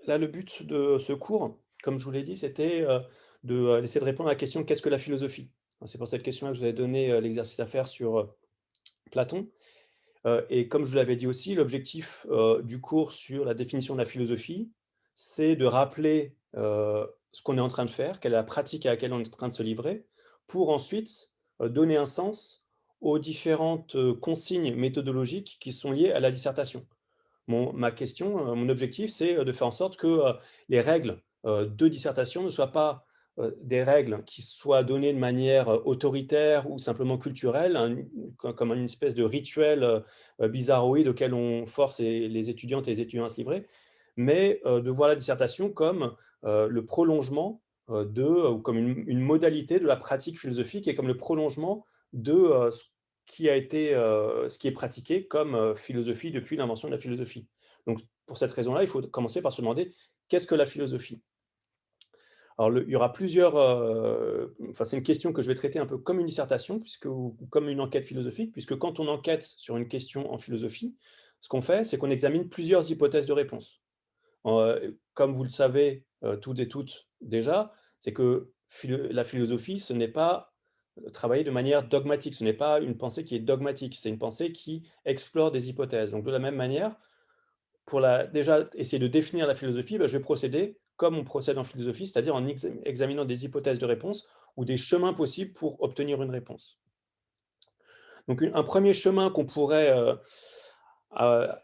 là, le but de ce cours, comme je vous l'ai dit, c'était, d'essayer de répondre à la question: «Qu'est-ce que la philosophie?» C'est pour cette question-là que je vous ai donné, l'exercice à faire sur, Platon. Et comme je vous l'avais dit aussi, l'objectif, du cours sur la définition de la philosophie, c'est de rappeler, ce qu'on est en train de faire, quelle est la pratique à laquelle on est en train de se livrer, pour ensuite, donner un sens aux différentes, consignes méthodologiques qui sont liées à la dissertation. Ma question, mon objectif, c'est, de faire en sorte que, les règles, de dissertation ne soient pas, des règles qui soient données de manière, autoritaire ou simplement culturelle, comme une espèce de rituel, bizarroïde auquel on force les étudiantes et les étudiants à se livrer, mais, de voir la dissertation comme, le prolongement, ou comme une modalité de la pratique philosophique et comme le prolongement de, ce qui est pratiqué comme, philosophie depuis l'invention de la philosophie. Donc pour cette raison-là, il faut commencer par se demander: «Qu'est-ce que la philosophie?» Alors il y aura plusieurs, enfin c'est une question que je vais traiter un peu comme une dissertation ou comme une enquête philosophique, puisque quand on enquête sur une question en philosophie, ce qu'on fait, c'est qu'on examine plusieurs hypothèses de réponse. Comme vous le savez, toutes et toutes déjà, c'est que la philosophie, ce n'est pas, travailler de manière dogmatique, ce n'est pas une pensée qui est dogmatique, c'est une pensée qui explore des hypothèses. Donc de la même manière, pour déjà essayer de définir la philosophie, je vais procéder comme on procède en philosophie, c'est-à-dire en examinant des hypothèses de réponse ou des chemins possibles pour obtenir une réponse. Donc un 1er chemin qu'on pourrait,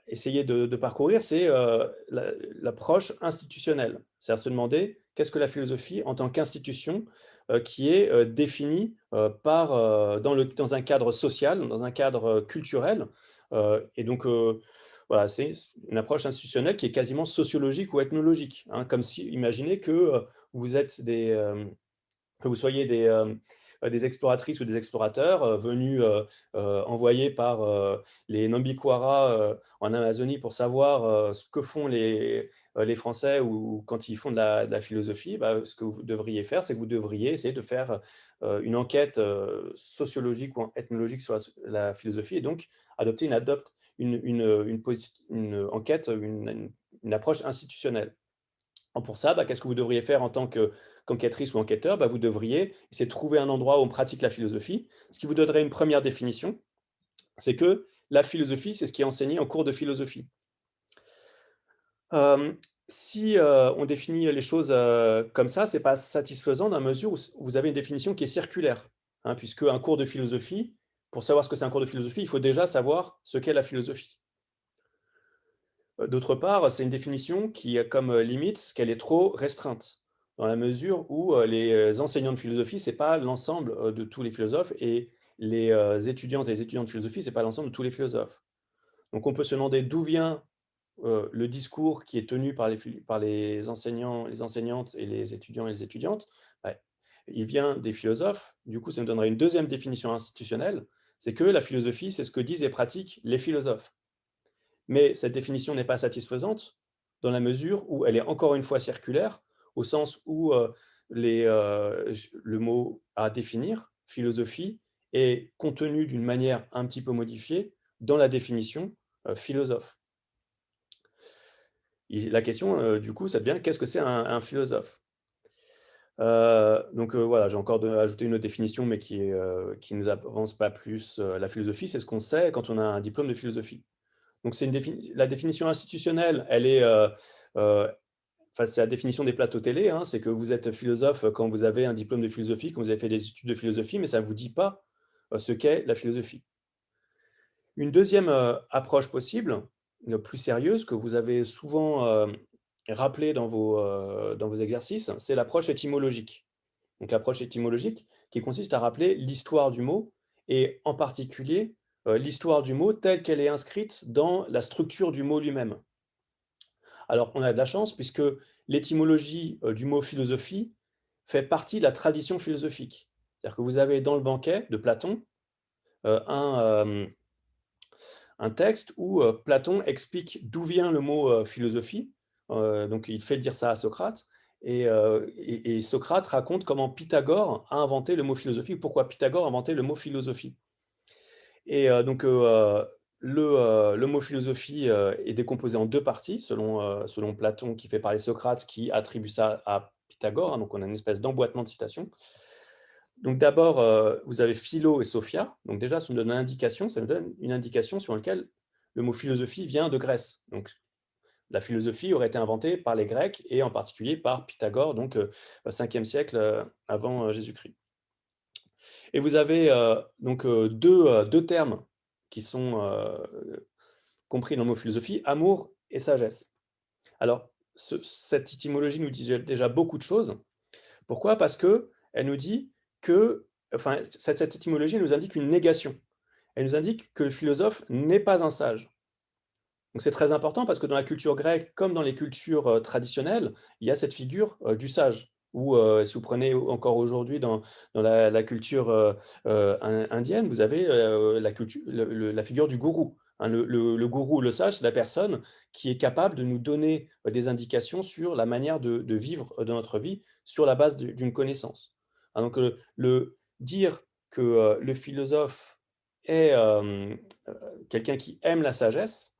essayer de parcourir, c'est, l'approche institutionnelle. C'est-à-dire se demander: «Qu'est-ce que la philosophie en tant qu'institution, qui est, définie, dans un cadre social, dans un cadre, culturel?» Et donc, voilà, c'est une approche institutionnelle qui est quasiment sociologique ou ethnologique, hein. Comme si imaginez que, vous êtes que vous soyez des exploratrices ou des explorateurs, venus, envoyés par, les Nambiquara, en Amazonie pour savoir, ce que font les Français ou quand ils font de la philosophie. Ce que vous devriez faire, c'est que vous devriez essayer de faire, une enquête, sociologique ou ethnologique sur la philosophie et donc adopter une enquête, une approche institutionnelle. Pour ça, qu'est-ce que vous devriez faire en tant qu'enquêtrice ou enquêteur? Vous devriez essayer de trouver un endroit où on pratique la philosophie, ce qui vous donnerait une première définition, c'est que la philosophie, c'est ce qui est enseigné en cours de philosophie. Si, on définit les choses, comme ça, c'est pas satisfaisant dans la mesure où vous avez une définition qui est circulaire, hein, puisque un cours de philosophie, pour savoir ce que c'est un cours de philosophie, il faut déjà savoir ce qu'est la philosophie. D'autre part, c'est une définition qui a comme, limite qu'elle est trop restreinte, dans la mesure où, les, enseignants de philosophie, c'est pas l'ensemble, de tous les philosophes et les, étudiantes et les étudiants de philosophie, c'est pas l'ensemble de tous les philosophes. Donc on peut se demander d'où vient, le discours qui est tenu par les enseignants, les enseignantes et les étudiants et les étudiantes. Bah, il vient des philosophes, du coup ça me donnerait une deuxième définition institutionnelle, c'est que la philosophie, c'est ce que disent et pratiquent les philosophes. Mais cette définition n'est pas satisfaisante, dans la mesure où elle est encore une fois circulaire, au sens où, le mot à définir, philosophie, est contenu d'une manière un petit peu modifiée dans la définition, philosophe. Et la question, du coup, ça devient: qu'est-ce que c'est un philosophe? Donc, voilà, j'ai encore ajouté une autre définition, mais qui nous avance pas plus. La philosophie, c'est ce qu'on sait quand on a un diplôme de philosophie. Donc c'est la définition institutionnelle, elle est, heu, enfin, c'est la définition des plateaux télé, hein, c'est que vous êtes philosophe quand vous avez un diplôme de philosophie, quand vous avez fait des études de philosophie, mais ça ne vous dit pas, ce qu'est la philosophie. Une deuxième approche possible, plus sérieuse, que vous avez souvent, rappelée dans vos exercices, c'est l'approche étymologique. Donc l'approche étymologique qui consiste à rappeler l'histoire du mot et en particulier, l'histoire du mot telle qu'elle est inscrite dans la structure du mot lui-même. Alors on a de la chance puisque l'étymologie, du mot philosophie fait partie de la tradition philosophique. C'est-à-dire que vous avez dans le Banquet de Platon, heu, un, hem, un texte où, Platon explique d'où vient le mot, philosophie. Donc il fait dire ça à Socrate et Socrate raconte comment Pythagore a inventé le mot philosophie, ou pourquoi Pythagore a inventé le mot philosophie. Et le mot philosophie est décomposé en deux parties, selon Platon, qui fait parler Socrate, qui attribue ça à Pythagore, hein, donc on a une espèce d'emboîtement de citations. Donc d'abord, vous avez philo et sophia, donc déjà ça nous donne une indication sur laquelle le mot philosophie vient de Grèce. Donc la philosophie aurait été inventée par les Grecs et en particulier par Pythagore, donc au 5e siècle avant Jésus-Christ. Et vous avez donc deux termes qui sont compris dans le mot philosophie, amour et sagesse. Alors, cette étymologie nous dit déjà beaucoup de choses. Pourquoi? Parce qu'elle nous dit que, enfin, cette étymologie nous indique une négation. Elle nous indique que le philosophe n'est pas un sage. Donc c'est très important parce que dans la culture grecque, comme dans les cultures traditionnelles, il y a cette figure du sage. Ou si vous prenez encore aujourd'hui dans la culture indienne, vous avez la figure du gourou. Hein, le gourou, le sage, c'est la personne qui est capable de nous donner des indications sur la manière de vivre de notre vie sur la base d'une connaissance. Hein, donc dire que le philosophe est quelqu'un qui aime la sagesse,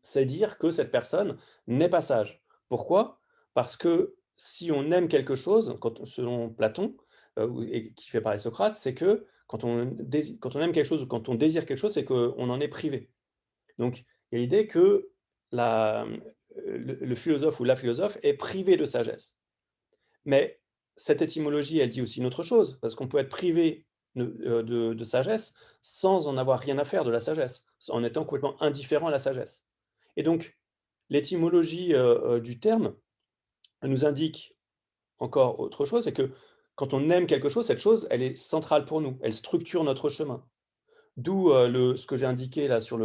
c'est dire que cette personne n'est pas sage. Pourquoi? Parce que si on aime quelque chose, selon Platon, et qui fait parler Socrate, c'est que quand on aime quelque chose ou quand on désire quelque chose, c'est qu'on en est privé. Donc, il y a l'idée que le philosophe ou la philosophe est privé de sagesse. Mais cette étymologie, elle dit aussi une autre chose, parce qu'on peut être privé de sagesse sans en avoir rien à faire de la sagesse, en étant complètement indifférent à la sagesse. Et donc, l'étymologie du terme nous indique encore autre chose, c'est que quand on aime quelque chose, cette chose, elle est centrale pour nous, elle structure notre chemin. D'où ce que j'ai indiqué là sur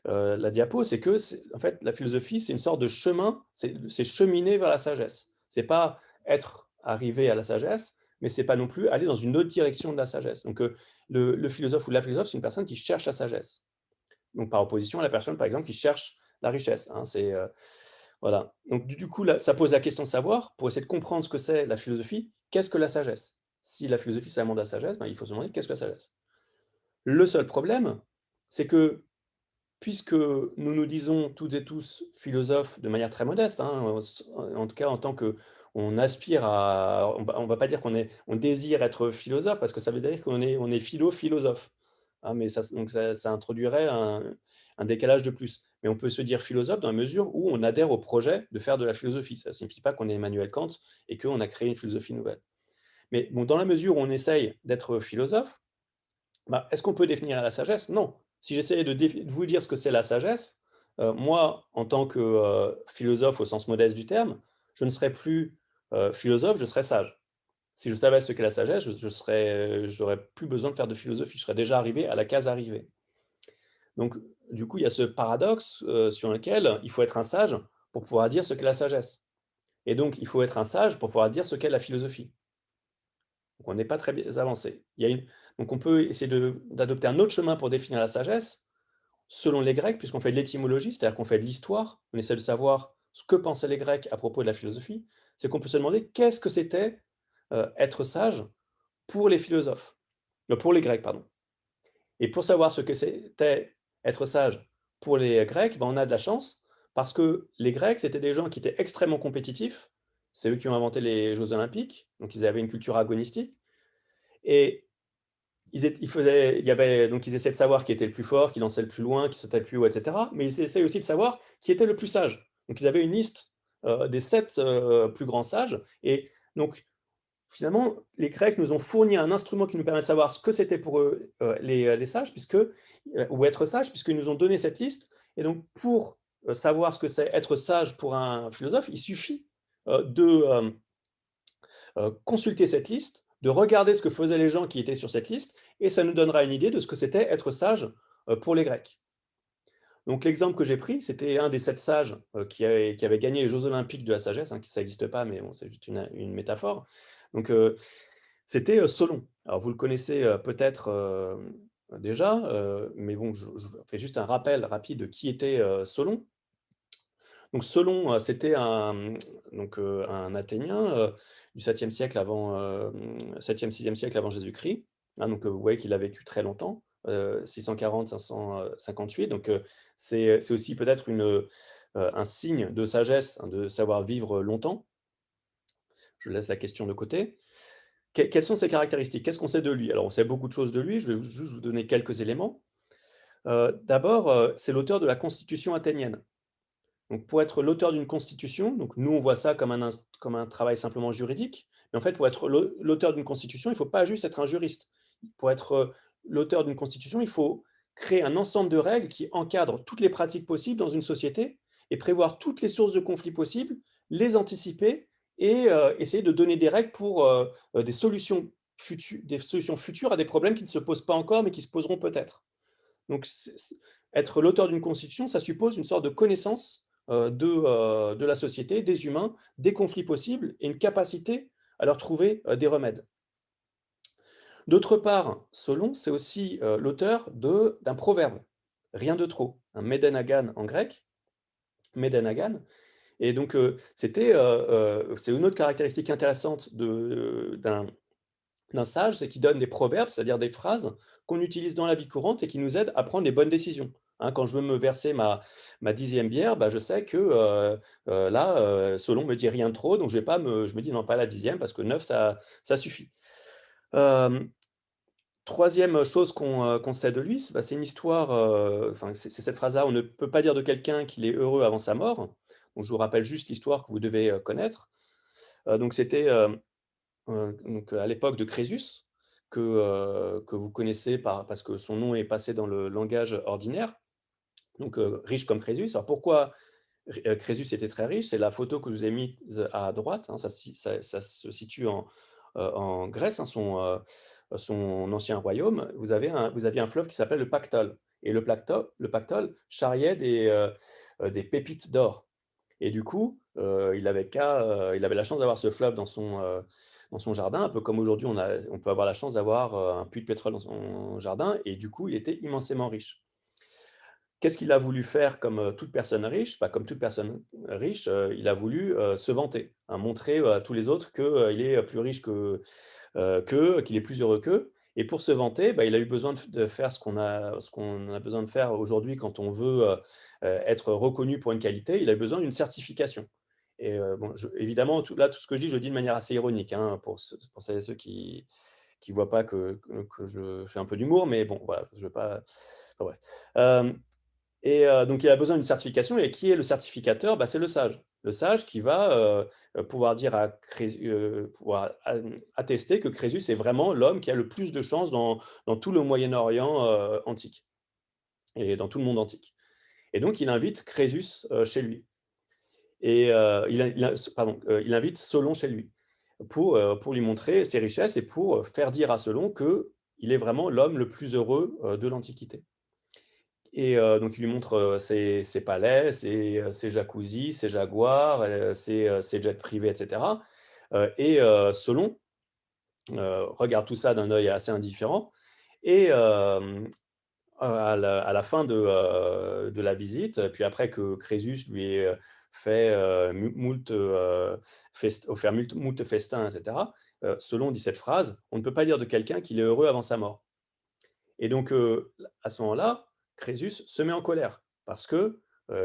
la diapo, c'est que en fait, la philosophie, c'est une sorte de chemin, c'est cheminer vers la sagesse. C'est pas être arrivé à la sagesse, mais c'est pas non plus aller dans une autre direction de la sagesse. Donc le philosophe ou la philosophe, c'est une personne qui cherche la sagesse. Donc par opposition à la personne, par exemple, qui cherche la richesse. Hein, voilà. Donc du coup, là, ça pose la question de savoir, pour essayer de comprendre ce que c'est la philosophie, qu'est-ce que la sagesse? Si la philosophie, c'est un monde de la sagesse, ben, il faut se demander qu'est-ce que la sagesse? Le seul problème, c'est que puisque nous nous disons toutes et tous philosophes de manière très modeste, hein, en tout cas en tant qu'on aspire à, on va pas dire on désire être philosophe, parce que ça veut dire on est philosophe. Hein, mais donc ça introduirait un décalage de plus. Mais on peut se dire philosophe dans la mesure où on adhère au projet de faire de la philosophie. Ça ne signifie pas qu'on est Emmanuel Kant et qu'on a créé une philosophie nouvelle. Mais bon, dans la mesure où on essaye d'être philosophe, bah, est-ce qu'on peut définir la sagesse? Non. Si j'essayais de vous dire ce que c'est la sagesse, moi, en tant que philosophe au sens modeste du terme, je ne serais plus philosophe, je serais sage. Si je savais ce qu'est la sagesse, j'aurais plus besoin de faire de philosophie. Je serais déjà arrivé à la case arrivée. Donc, du coup, il y a ce paradoxe sur lequel il faut être un sage pour pouvoir dire ce qu'est la sagesse. Et donc, il faut être un sage pour pouvoir dire ce qu'est la philosophie. Donc on n'est pas très bien avancé. Donc on peut essayer d'adopter un autre chemin pour définir la sagesse, selon les Grecs, puisqu'on fait de l'étymologie, c'est-à-dire qu'on fait de l'histoire, on essaie de savoir ce que pensaient les Grecs à propos de la philosophie, c'est qu'on peut se demander qu'est-ce que c'était être sage pour les philosophes, pour les Grecs, pardon. Et pour savoir ce que c'était être sage pour les Grecs, ben on a de la chance, parce que les Grecs, c'était des gens qui étaient extrêmement compétitifs, c'est eux qui ont inventé les Jeux Olympiques, donc ils avaient une culture agonistique, et ils essaient de savoir qui était le plus fort, qui lançait le plus loin, qui sautait le plus haut, et cetera. Mais ils essaient aussi de savoir qui était le plus sage. Donc ils avaient une liste des 7 plus grands sages. Et donc finalement, les Grecs nous ont fourni un instrument qui nous permet de savoir ce que c'était pour eux les sages, ou être sage, puisqu'ils nous ont donné cette liste. Et donc pour savoir ce que c'est être sage pour un philosophe, il suffit de consulter cette liste, de regarder ce que faisaient les gens qui étaient sur cette liste, et ça nous donnera une idée de ce que c'était être sage pour les Grecs. Donc l'exemple que j'ai pris, c'était un des 7 sages qui avait gagné les Jeux Olympiques de la sagesse, hein, ça n'existe pas, mais bon, c'est juste une métaphore. Donc c'était Solon. Alors vous le connaissez peut-être déjà, mais bon, je fais juste un rappel rapide de qui était Solon. Donc Solon, c'était un Athénien du 7e siècle 7e, 6e siècle avant Jésus-Christ. Hein, donc vous voyez qu'il a vécu très longtemps, 640-558. Donc, c'est aussi peut-être un signe de sagesse, hein, de savoir vivre longtemps. Je laisse la question de côté. Quelles sont ses caractéristiques? Qu'est-ce qu'on sait de lui? Alors, on sait beaucoup de choses de lui, je vais juste vous donner quelques éléments. D'abord, c'est l'auteur de la Constitution athénienne. Donc pour être l'auteur d'une constitution, donc nous on voit ça comme un travail simplement juridique, mais en fait pour être l'auteur d'une constitution, il ne faut pas juste être un juriste. Pour être l'auteur d'une constitution, il faut créer un ensemble de règles qui encadrent toutes les pratiques possibles dans une société et prévoir toutes les sources de conflits possibles, les anticiper et essayer de donner des règles pour des solutions futures à des problèmes qui ne se posent pas encore mais qui se poseront peut-être. Donc, être l'auteur d'une constitution, ça suppose une sorte de connaissance de la société, des humains, des conflits possibles et une capacité à leur trouver des remèdes. D'autre part, Solon, c'est aussi l'auteur d'un proverbe, rien de trop, un medenagan en grec, medenagan. Et donc, c'est une autre caractéristique intéressante d'un sage, c'est qu'il donne des proverbes, c'est-à-dire des phrases qu'on utilise dans la vie courante et qui nous aident à prendre les bonnes décisions. Hein, quand je veux me verser ma 10e bière, bah, je sais que là, Solon me dit rien de trop, donc je me dis non, pas la 10e, parce que 9, ça suffit. Troisième chose qu'on sait de lui, c'est une histoire, c'est cette phrase-là, on ne peut pas dire de quelqu'un qu'il est heureux avant sa mort. Donc, je vous rappelle juste l'histoire que vous devez connaître. Donc, c'était à l'époque de Crésus, que vous connaissez parce que son nom est passé dans le langage ordinaire, donc riche comme Crésus. Alors pourquoi Crésus était très riche? C'est la photo que je vous ai mise à droite, hein, ça se situe en Grèce, hein, son ancien royaume. Vous aviez un fleuve qui s'appelle le Pactole, et le Pactole charriait des pépites d'or. Et du coup, il avait la chance d'avoir ce fleuve dans son jardin, un peu comme aujourd'hui on peut avoir la chance d'avoir un puits de pétrole dans son jardin, et du coup, il était immensément riche. Qu'est-ce qu'il a voulu faire comme toute personne riche? Bah, comme toute personne riche, il a voulu se vanter, hein, montrer à tous les autres qu'il est plus riche qu'eux, qu'il est plus heureux qu'eux. Et pour se vanter, bah, il a eu besoin de faire ce qu'on a besoin de faire aujourd'hui quand on veut être reconnu pour une qualité. Il a eu besoin d'une certification. Et bon, évidemment, tout ce que je dis de manière assez ironique, hein, pour celles et ceux qui ne voient pas que je fais un peu d'humour, mais bon, voilà, je veux pas. Enfin, bref. Donc, il a besoin d'une certification. Et qui est le certificateur? Bah, c'est le sage. Le sage qui va pouvoir dire pouvoir attester que Crésus est vraiment l'homme qui a le plus de chance dans tout le Moyen-Orient antique et dans tout le monde antique. Et donc, il invite Crésus chez lui. Et il invite Solon chez lui pour lui montrer ses richesses et pour faire dire à Solon qu'il est vraiment l'homme le plus heureux de l'Antiquité. Et donc il lui montre ses palais, ses jacuzzis, ses jaguars, ses jets privés, etc. Et Solon regarde tout ça d'un œil assez indifférent. Et à la fin de la visite, puis après que Crésus lui ait fait offert moult festins, etc., Solon dit cette phrase: on ne peut pas dire de quelqu'un qu'il est heureux avant sa mort. Et donc, à ce moment-là, Crésus se met en colère parce que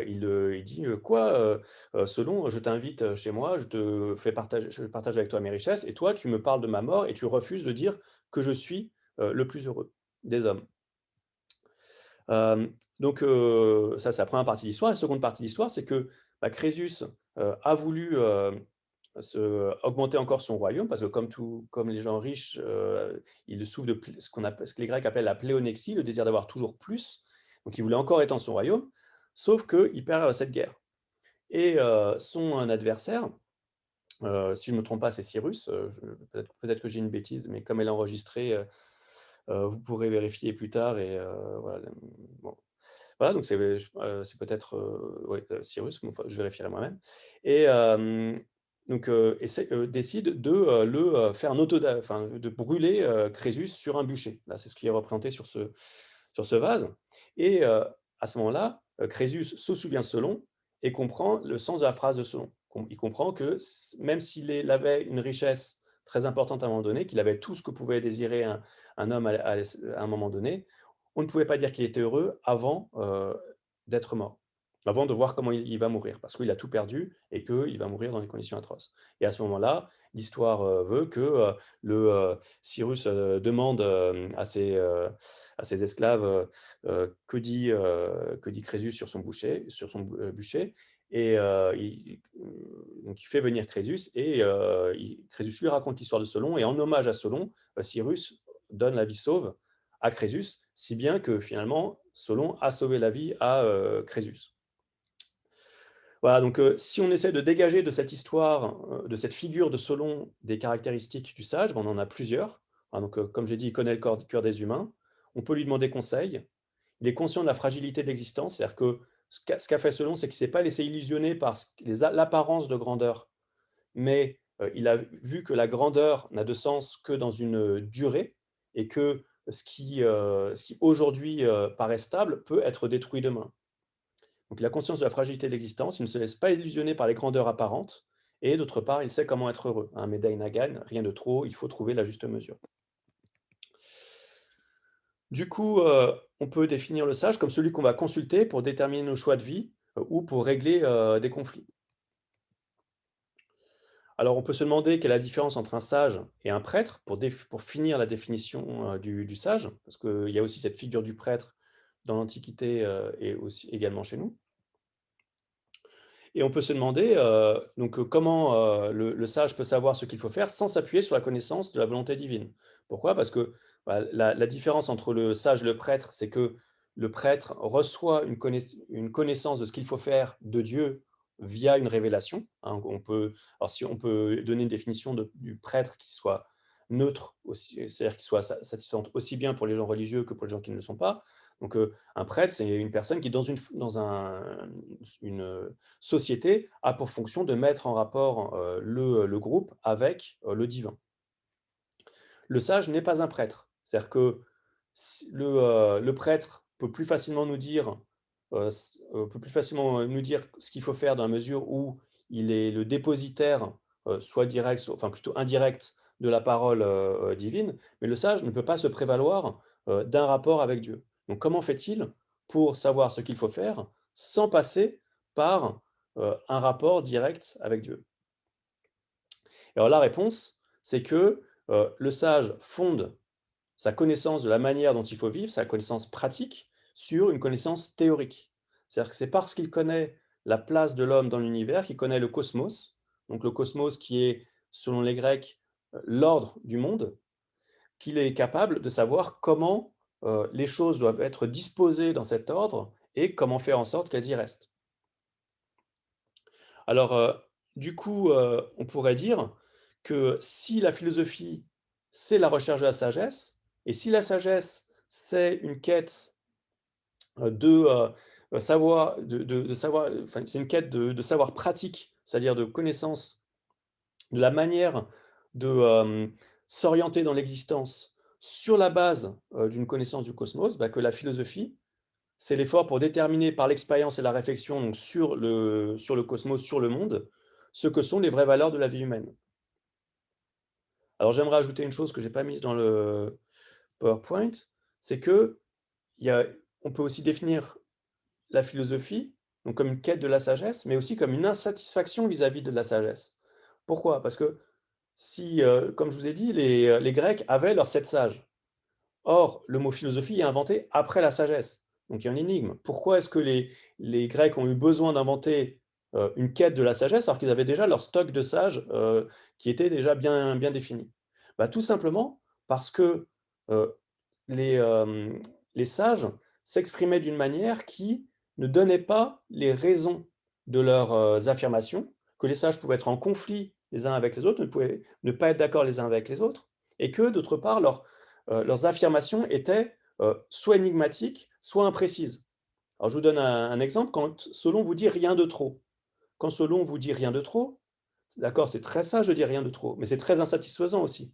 il dit quoi, Solon, je t'invite chez moi, je partage avec toi mes richesses, et toi, tu me parles de ma mort et tu refuses de dire que je suis le plus heureux des hommes. Donc, ça, c'est la première partie de l'histoire. La seconde partie de l'histoire, c'est que Crésus a voulu augmenter encore son royaume, parce que comme les gens riches, ils souffrent de ce que les Grecs appellent la pléonexie, le désir d'avoir toujours plus. Donc il voulait encore étendre son royaume, sauf qu'il perd cette guerre. Et son adversaire, si je ne me trompe pas, c'est Cyrus, peut-être que j'ai une bêtise, mais comme elle est enregistrée, vous pourrez vérifier plus tard. Et voilà, bon. Voilà, donc c'est peut-être Cyrus, mais je vérifierai moi-même. Et donc décide de le faire de brûler Crésus sur un bûcher. Là, c'est ce qui est représenté sur ce vase. Et à ce moment-là, Crésus se souvient de Solon et comprend le sens de la phrase de Solon. Il comprend que même s'il avait une richesse très importante à un moment donné, qu'il avait tout ce que pouvait désirer un homme à un moment donné, on ne pouvait pas dire qu'il était heureux avant, d'être mort, avant de voir comment il va mourir, parce qu'il a tout perdu et qu'il va mourir dans des conditions atroces. Et à ce moment-là, l'histoire, veut que, Cyrus, demande, à ses esclaves, que dit Crésus sur son bûcher et donc il fait venir Crésus et Crésus lui raconte l'histoire de Solon et en hommage à Solon, Cyrus donne la vie sauve à Crésus, si bien que finalement Solon a sauvé la vie à Crésus. Voilà, donc si on essaie de dégager de cette histoire, de cette figure de Solon des caractéristiques du sage, on en a plusieurs. Hein, donc, comme j'ai dit, il connaît le cœur des humains. On peut lui demander conseil. Il est conscient de la fragilité de l'existence, c'est-à-dire que ce qu'a fait Solon, c'est qu'il ne s'est pas laissé illusionner par l'apparence de grandeur, mais il a vu que la grandeur n'a de sens que dans une durée et que ce qui aujourd'hui paraît stable peut être détruit demain. Donc il a conscience de la fragilité de l'existence, il ne se laisse pas illusionner par les grandeurs apparentes, et d'autre part, il sait comment être heureux. Hein, Médaille Nagan, rien de trop, il faut trouver la juste mesure. Du coup, on peut définir le sage comme celui qu'on va consulter pour déterminer nos choix de vie ou pour régler des conflits. Alors, on peut se demander quelle est la différence entre un sage et un prêtre pour finir la définition du sage, parce qu'il y a aussi cette figure du prêtre dans l'Antiquité et aussi également chez nous. Et on peut se demander comment le sage peut savoir ce qu'il faut faire sans s'appuyer sur la connaissance de la volonté divine. Pourquoi? Parce que bah, la différence entre le sage et le prêtre, c'est que le prêtre reçoit une connaissance de ce qu'il faut faire de Dieu via une révélation. Hein. Alors si on peut donner une définition du prêtre qui soit neutre, c'est-à-dire qui soit satisfaisante aussi bien pour les gens religieux que pour les gens qui ne le sont pas. Donc un prêtre, c'est une personne qui, dans une société, a pour fonction de mettre en rapport le groupe avec le divin. Le sage n'est pas un prêtre. C'est-à-dire que le prêtre peut plus facilement nous dire, ce qu'il faut faire dans la mesure où il est le dépositaire, soit direct, enfin plutôt indirect, de la parole divine, mais le sage ne peut pas se prévaloir d'un rapport avec Dieu. Donc comment fait-il pour savoir ce qu'il faut faire sans passer par un rapport direct avec Dieu? Alors la réponse, c'est que le sage fonde sa connaissance de la manière dont il faut vivre, sa connaissance pratique, sur une connaissance théorique. C'est-à-dire que c'est parce qu'il connaît la place de l'homme dans l'univers, qu'il connaît le cosmos, donc le cosmos qui est, selon les Grecs, l'ordre du monde, qu'il est capable de savoir comment les choses doivent être disposées dans cet ordre et comment faire en sorte qu'elles y restent. Alors, du coup, on pourrait dire que si la philosophie, c'est la recherche de la sagesse, et si la sagesse, c'est une quête de savoir, enfin, c'est une quête de savoir pratique, c'est-à-dire de connaissance de la manière de s'orienter dans l'existence sur la base d'une connaissance du cosmos, bah, que la philosophie, c'est l'effort pour déterminer par l'expérience et la réflexion donc sur le cosmos, sur le monde, ce que sont les vraies valeurs de la vie humaine. Alors j'aimerais ajouter une chose que j'ai pas mise dans le PowerPoint, c'est que il y a on peut aussi définir la philosophie, donc comme une quête de la sagesse, mais aussi comme une insatisfaction vis-à-vis de la sagesse. Pourquoi? Parce que si, comme je vous ai dit, les Grecs avaient leurs 7 sages. Or, le mot philosophie est inventé après la sagesse. Donc il y a une énigme. Pourquoi est-ce que les Grecs ont eu besoin d'inventer une quête de la sagesse alors qu'ils avaient déjà leur stock de sages qui était déjà bien défini? Bah, tout simplement parce que euh, les, euh, les sages s'exprimaient d'une manière qui ne donnait pas les raisons de leurs affirmations, que les sages pouvaient être en conflit les uns avec les autres, ne pouvaient ne pas être d'accord les uns avec les autres, et que d'autre part, leurs affirmations étaient soit énigmatiques, soit imprécises. Alors je vous donne un exemple, quand Solon vous dit rien de trop. Quand Solon vous dit rien de trop, d'accord, c'est très sage de dire rien de trop, mais c'est très insatisfaisant aussi.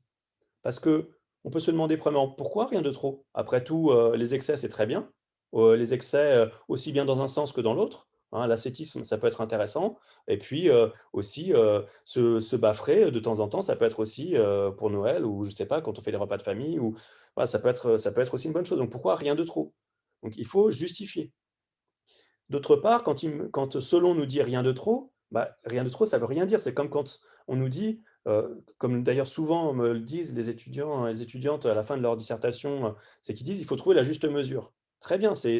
Parce que on peut se demander premièrement pourquoi rien de trop? Après tout, les excès, c'est très bien. Les excès, aussi bien dans un sens que dans l'autre. hein. L'ascétisme, ça peut être intéressant et puis, aussi, se bâfrer de temps en temps, ça peut être aussi, pour Noël ou je sais pas, quand on fait des repas de famille ou voilà, ça peut être aussi une bonne chose. Donc pourquoi rien de trop? Donc il faut justifier. D'autre part, quand Solon nous dit: «Rien de trop», bah, rien de trop, ça veut rien dire. C'est comme quand on nous dit, comme d'ailleurs souvent me le disent les étudiants et les étudiantes à la fin de leur dissertation, c'est qu'ils disent: «Il faut trouver la juste mesure». Très bien, c'est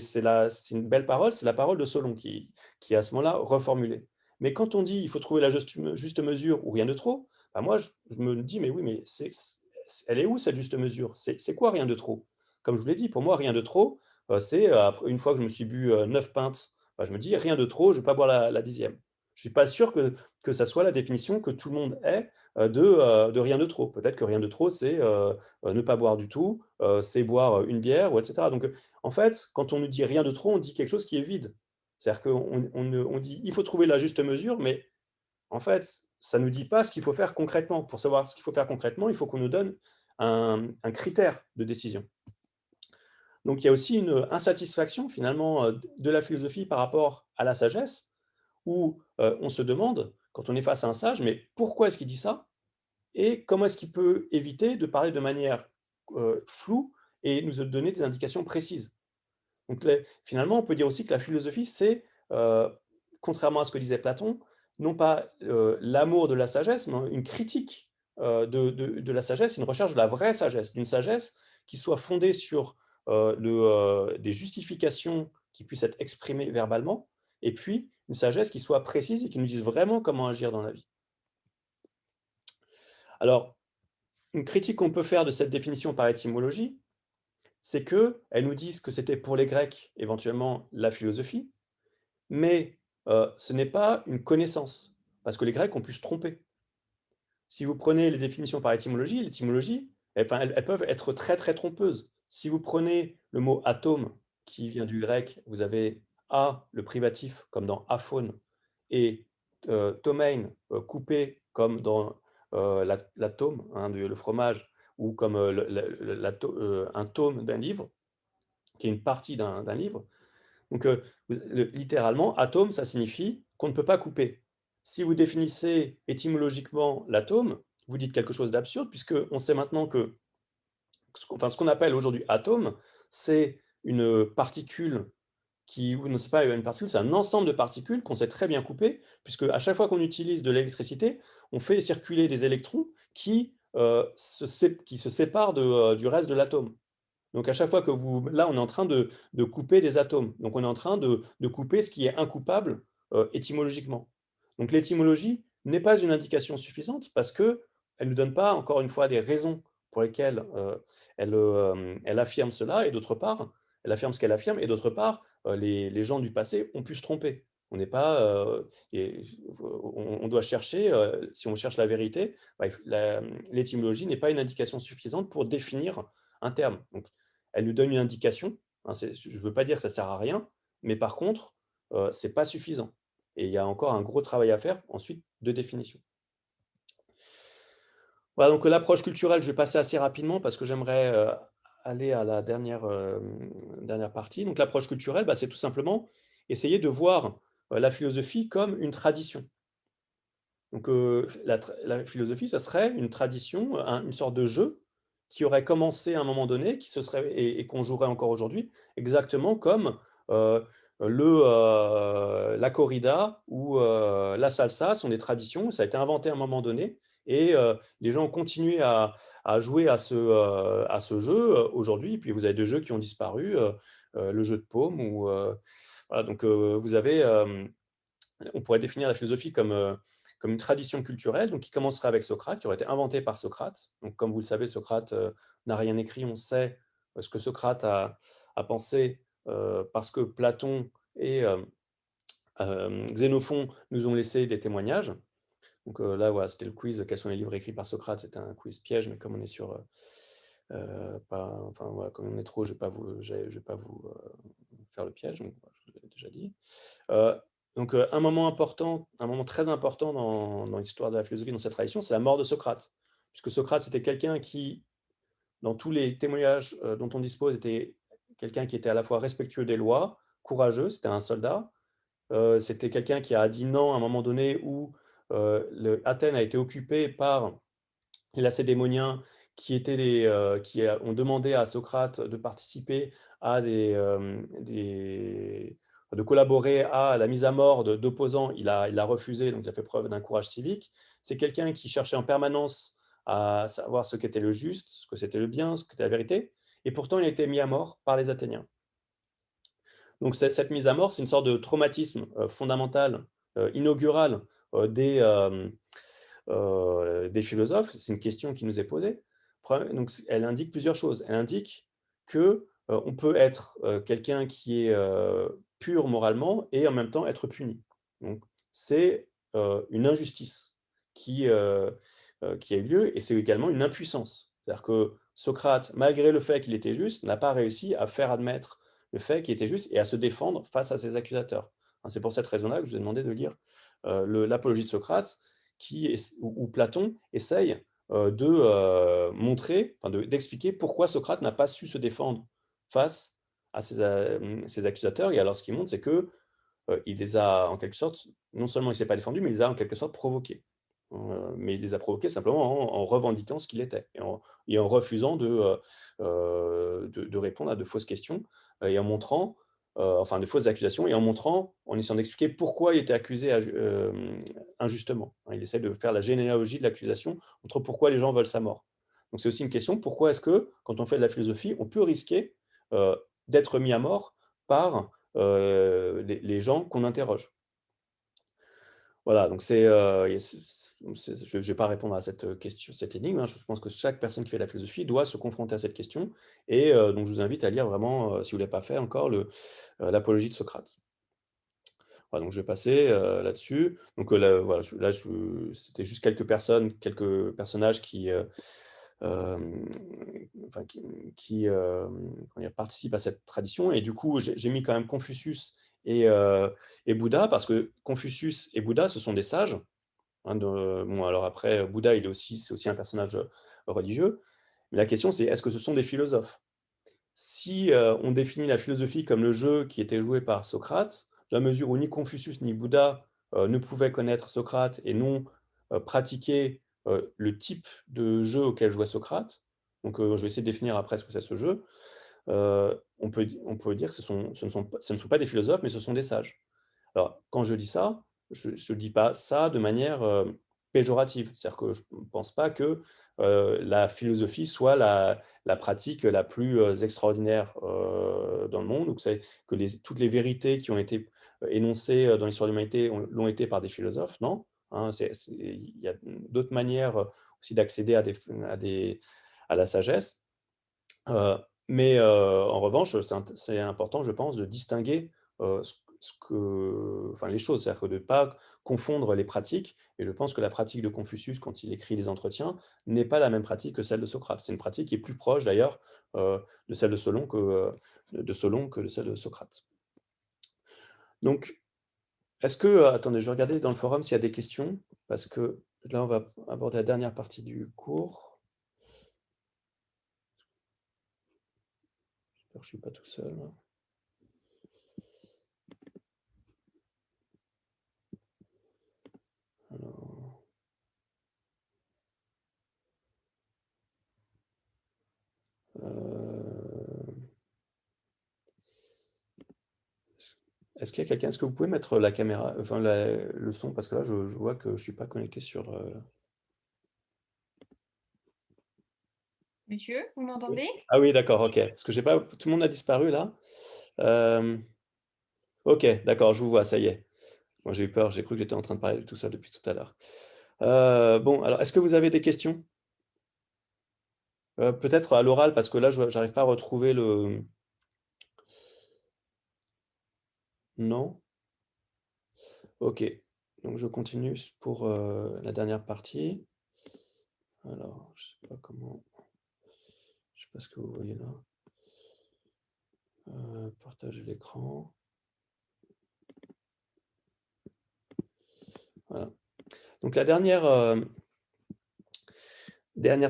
une belle parole, c'est la parole de Solon qui est à ce moment-là reformulée. Mais quand on dit: «Il faut trouver la juste mesure ou rien de trop», bah, moi je me dis: «Mais oui, mais elle est où cette juste mesure? C'est quoi rien de trop?» Comme je vous l'ai dit, pour moi rien de trop, c'est, après une fois que je me suis bu, 9 pintes, bah, je me dis: «Rien de trop, je ne vais pas boire la 10e». Je suis pas sûr que ça soit la définition que tout le monde ait, de rien de trop. Peut-être que rien de trop, c'est, ne pas boire du tout, c'est boire, une bière ou et cetera. Donc, en fait, quand on nous dit: «Rien de trop», on dit quelque chose qui est vide. C'est-à-dire qu'on dit: «Il faut trouver la juste mesure», mais en fait, ça ne nous dit pas ce qu'il faut faire concrètement. Pour savoir ce qu'il faut faire concrètement, il faut qu'on nous donne un critère de décision. Donc il y a aussi une insatisfaction finalement, de la philosophie par rapport à la sagesse, où, on se demande, quand on est face à un sage: «Mais pourquoi est-ce qu'il dit ça? Et comment est-ce qu'il peut éviter de parler de manière, floue et nous donner des indications précises?» Donc les finalement, on peut dire aussi que la philosophie, c'est, contrairement à ce que disait Platon, non pas, l'amour de la sagesse, mais une critique, de la sagesse, une recherche de la vraie sagesse, d'une sagesse qui soit fondée sur, des justifications qui puissent être exprimées verbalement et puis une sagesse qui soit précise et qui nous dise vraiment comment agir dans la vie. Alors, une critique qu'on peut faire de cette définition par étymologie, c'est qu'elle nous dise que c'était pour les Grecs, éventuellement, la philosophie. Mais, ce n'est pas une connaissance, parce que les Grecs ont pu se tromper. Si vous prenez les définitions par étymologie, l'étymologie, enfin, elles peuvent être très, très trompeuses. Si vous prenez le mot atome, qui vient du grec, vous avez a, le privatif, comme dans aphone, et tomein, coupé, comme dans, l'atome, hein, le fromage, ou comme, un tome d'un livre, qui est une partie d'un livre. Donc, littéralement, atome, ça signifie qu'on ne peut pas couper. Si vous définissez étymologiquement l'atome, vous dites quelque chose d'absurde, puisqu'on sait maintenant que ce qu'on appelle aujourd'hui atome, c'est une particule qui, ou non, c'est pas une particule, c'est un ensemble de particules qu'on sait très bien couper, puisque à chaque fois qu'on utilise de l'électricité, on fait circuler des électrons qui se séparent du reste de l'atome. Donc à chaque fois que là, on est en train de couper des atomes. Donc on est en train de couper ce qui est incoupable, étymologiquement. Donc l'étymologie n'est pas une indication suffisante parce qu'elle ne nous donne pas, encore une fois, des raisons pour lesquelles, elle affirme cela et d'autre part, elle affirme ce qu'elle affirme et d'autre part, les gens du passé ont pu se tromper. On n'est pas, et on doit chercher, si on cherche la vérité, bah, l'étymologie n'est pas une indication suffisante pour définir un terme. Donc elle nous donne une indication, hein, je ne veux pas dire que ça sert à rien, mais par contre, c'est pas suffisant et il y a encore un gros travail à faire ensuite de définition. Voilà, donc l'approche culturelle, je vais passer assez rapidement parce que j'aimerais, aller à la dernière partie. Donc l'approche culturelle, bah, c'est tout simplement essayer de voir, la philosophie comme une tradition. Donc, la philosophie, ça serait une tradition, une sorte de jeu qui aurait commencé à un moment donné, qui se serait et qu'on jouerait encore aujourd'hui, exactement comme, la corrida ou, la salsa sont des traditions. Ça a été inventé à un moment donné et les gens ont continué à jouer à ce jeu, aujourd'hui. Puis vous avez des jeux qui ont disparu, le jeu de paume ou, voilà donc, vous avez, on pourrait définir la philosophie comme une tradition culturelle, donc qui commencerait avec Socrate, qui aurait été inventée par Socrate. Donc, comme vous le savez, Socrate n'a rien écrit. On sait ce que Socrate a pensé parce que Platon et Xénophon nous ont laissé des témoignages. Donc là, voilà, c'était le quiz. Quels sont les livres écrits par Socrate? C'était un quiz piège, mais comme on est sur enfin voilà, comme on est trop, je vais pas vous faire le piège. Donc, voilà, je vous l'ai déjà dit. Heu, donc, un moment très important dans l'histoire de la philosophie, dans cette tradition, c'est la mort de Socrate. Puisque Socrate, c'était quelqu'un qui, dans tous les témoignages, dont on dispose, était quelqu'un qui était à la fois respectueux des lois, courageux, c'était un soldat, c'était quelqu'un qui a dit non à un moment donné où Athènes a été occupée par les Lacédémoniens qui ont demandé à Socrate de participer à de collaborer à la mise à mort d'opposants. Il a refusé, donc il a fait preuve d'un courage civique. C'est quelqu'un qui cherchait en permanence à savoir ce qu'était le juste, ce que c'était le bien, ce qu'était la vérité, et pourtant il a été mis à mort par les Athéniens. Donc cette mise à mort, c'est une sorte de traumatisme fondamental, inaugural des philosophes. C'est une question qui nous est posée. Donc, elle indique plusieurs choses. Elle indique que on peut être quelqu'un qui est pur moralement et en même temps être puni. Donc, c'est une injustice qui a eu lieu, et c'est également une impuissance. C'est-à-dire que Socrate, malgré le fait qu'il était juste, n'a pas réussi à faire admettre le fait qu'il était juste et à se défendre face à ses accusateurs. C'est pour cette raison-là que je vous ai demandé de lire l'Apologie de Socrate, où Platon essaye de montrer, d'expliquer pourquoi Socrate n'a pas su se défendre face à ses accusateurs. Et alors, ce qu'il montre, c'est que il les a, en quelque sorte, non seulement il ne s'est pas défendu, mais il les a en quelque sorte provoqués. Mais il les a provoqués simplement en revendiquant ce qu'il était et en refusant de répondre à de fausses questions et en montrant, enfin de fausses accusations, et en essayant d'expliquer pourquoi il était accusé injustement. Il essaie de faire la généalogie de l'accusation entre pourquoi les gens veulent sa mort. Donc c'est aussi une question, pourquoi est-ce que, quand on fait de la philosophie, on peut risquer d'être mis à mort par les gens qu'on interroge. Voilà, donc je ne vais pas répondre à cette question, cette énigme. Je pense que chaque personne qui fait de la philosophie doit se confronter à cette question. Et donc, je vous invite à lire vraiment, si vous ne l'avez pas fait encore, l'Apologie de Socrate. Voilà, donc je vais passer là-dessus. Donc là, voilà, c'était juste quelques personnages enfin, comment dire, participent à cette tradition. Et du coup, j'ai mis quand même Confucius et Bouddha, parce que Confucius et Bouddha, ce sont des sages. Bon, alors après, Bouddha, c'est aussi un personnage religieux. Mais la question, c'est est-ce que ce sont des philosophes? Si on définit la philosophie comme le jeu qui était joué par Socrate, dans la mesure où ni Confucius ni Bouddha ne pouvaient connaître Socrate et non pratiquer le type de jeu auquel jouait Socrate, donc je vais essayer de définir après ce que c'est ce jeu, on peut dire que ce ne sont pas des philosophes, mais ce sont des sages. Alors, quand je dis ça, je ne dis pas ça de manière péjorative. C'est-à-dire que je ne pense pas que la philosophie soit la pratique la plus extraordinaire dans le monde, ou que toutes les vérités qui ont été énoncées dans l'histoire de l'humanité l'ont été par des philosophes. Non. Il y a d'autres manières aussi d'accéder à la sagesse. Mais en revanche, c'est important, je pense, de distinguer enfin, les choses, c'est-à-dire de ne pas confondre les pratiques. Et je pense que la pratique de Confucius, quand il écrit les entretiens, n'est pas la même pratique que celle de Socrate. C'est une pratique qui est plus proche, d'ailleurs, de celle de Solon que de celle de Socrate. Donc, attendez, je vais regarder dans le forum s'il y a des questions, parce que là, on va aborder la dernière partie du cours. J'espère que je ne suis pas tout seul. Alors... Est-ce qu'il y a quelqu'un? Est-ce que vous pouvez mettre la caméra, enfin le son, parce que là, je vois que je ne suis pas connecté sur... Monsieur, vous m'entendez? Ah oui, d'accord, ok. Parce que j'ai pas... Tout le monde a disparu, là. Ok, d'accord, je vous vois, ça y est. Moi, j'ai eu peur, j'ai cru que j'étais en train de parler tout ça depuis tout à l'heure. Bon, alors, est-ce que vous avez des questions? Peut-être à l'oral, parce que là, je n'arrive pas à retrouver le... Non? Ok, donc je continue pour la dernière partie. Alors, je sais pas comment... Je sais pas ce que vous voyez là. Partager l'écran. Voilà. Donc la dernière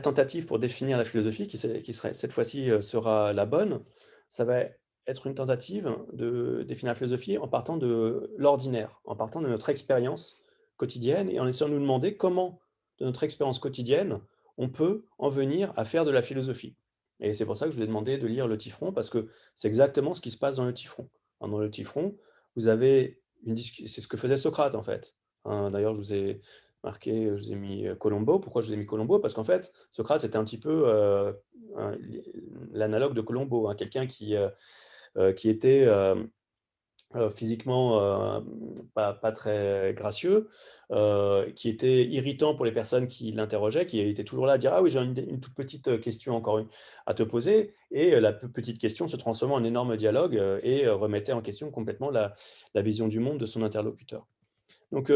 tentative pour définir la philosophie, qui serait cette fois-ci sera la bonne, ça va être une tentative de définir la philosophie en partant de l'ordinaire, en partant de notre expérience quotidienne et en essayant de nous demander comment, de notre expérience quotidienne, on peut en venir à faire de la philosophie. Et c'est pour ça que je vous ai demandé de lire Le Tifron, parce que c'est exactement ce qui se passe dans Le Tifron. Dans Le Tifron, vous avez une discussion, c'est ce que faisait Socrate en fait. D'ailleurs, je vous ai marqué, je vous ai mis Colombo. Pourquoi je vous ai mis Colombo? Parce qu'en fait, Socrate, c'était un petit peu l'analogue de Colombo, quelqu'un qui était physiquement pas très gracieux, qui était irritant pour les personnes qui l'interrogeaient, qui était toujours là à dire « Ah oui, j'ai une toute petite question encore à te poser », et la petite question se transformait en énorme dialogue et remettait en question complètement la vision du monde de son interlocuteur. Donc,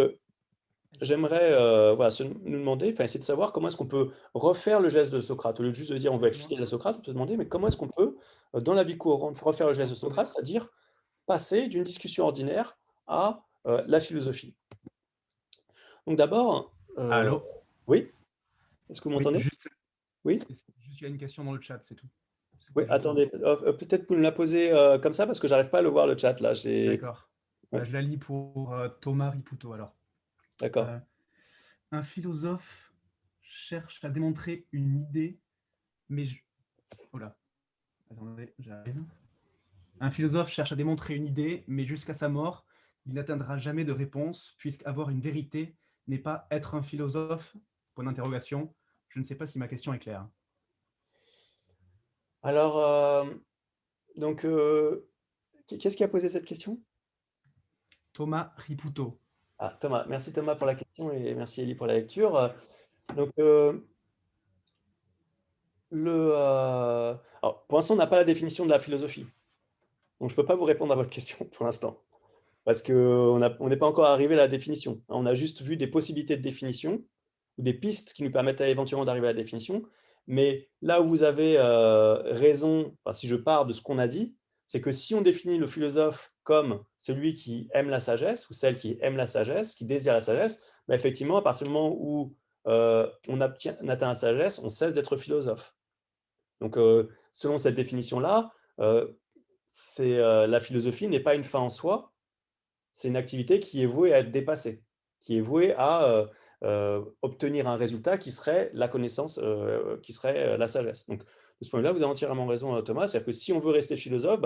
j'aimerais voilà, nous demander, essayer de savoir comment est-ce qu'on peut refaire le geste de Socrate. Au lieu de juste de dire on veut être fidèle à Socrate, on peut se demander mais comment est-ce qu'on peut, dans la vie courante, refaire le geste de Socrate, c'est-à-dire passer d'une discussion ordinaire à la philosophie. Donc d'abord, Allô? oui, est-ce que vous Oui, m'entendez? Oui, juste, il y a une question dans le chat, c'est tout. oui, C'était juste pour... attendez, peut-être que vous me la posez comme ça parce que j'arrive pas à le voir le chat là. D'accord. Ouais, Je la lis pour Thomas Riputo alors. d'accord. Euh, un philosophe cherche à démontrer une idée, mais... Oh là, attendez, j'arrive. Un philosophe cherche à démontrer une idée, mais jusqu'à sa mort, il n'atteindra jamais de réponse, puisqu'avoir une vérité n'est pas être un philosophe. Point d'interrogation. Je ne sais pas si ma question est claire. Alors, donc, qu'est-ce qui a posé cette question? Thomas Riputo. Ah, Thomas, merci Thomas pour la question et merci Elie pour la lecture. Donc, alors, pour l'instant, on n'a pas la définition de la philosophie. Donc, je ne peux pas vous répondre à votre question pour l'instant. Parce qu'on n'est pas encore arrivé à la définition. On a juste vu des possibilités de définition ou des pistes qui nous permettent éventuellement d'arriver à la définition. Mais là où vous avez raison, si je pars de ce qu'on a dit, c'est que si on définit le philosophe comme celui qui aime la sagesse ou celle qui aime la sagesse, qui désire la sagesse, effectivement, à partir du moment où on atteint la sagesse, on cesse d'être philosophe. Donc, selon cette définition-là, la philosophie n'est pas une fin en soi, c'est une activité qui est vouée à être dépassée, qui est vouée à obtenir un résultat qui serait la connaissance, qui serait la sagesse. Donc, de ce point de vue-là, vous avez entièrement raison, Thomas. C'est-à-dire que si on veut rester philosophe,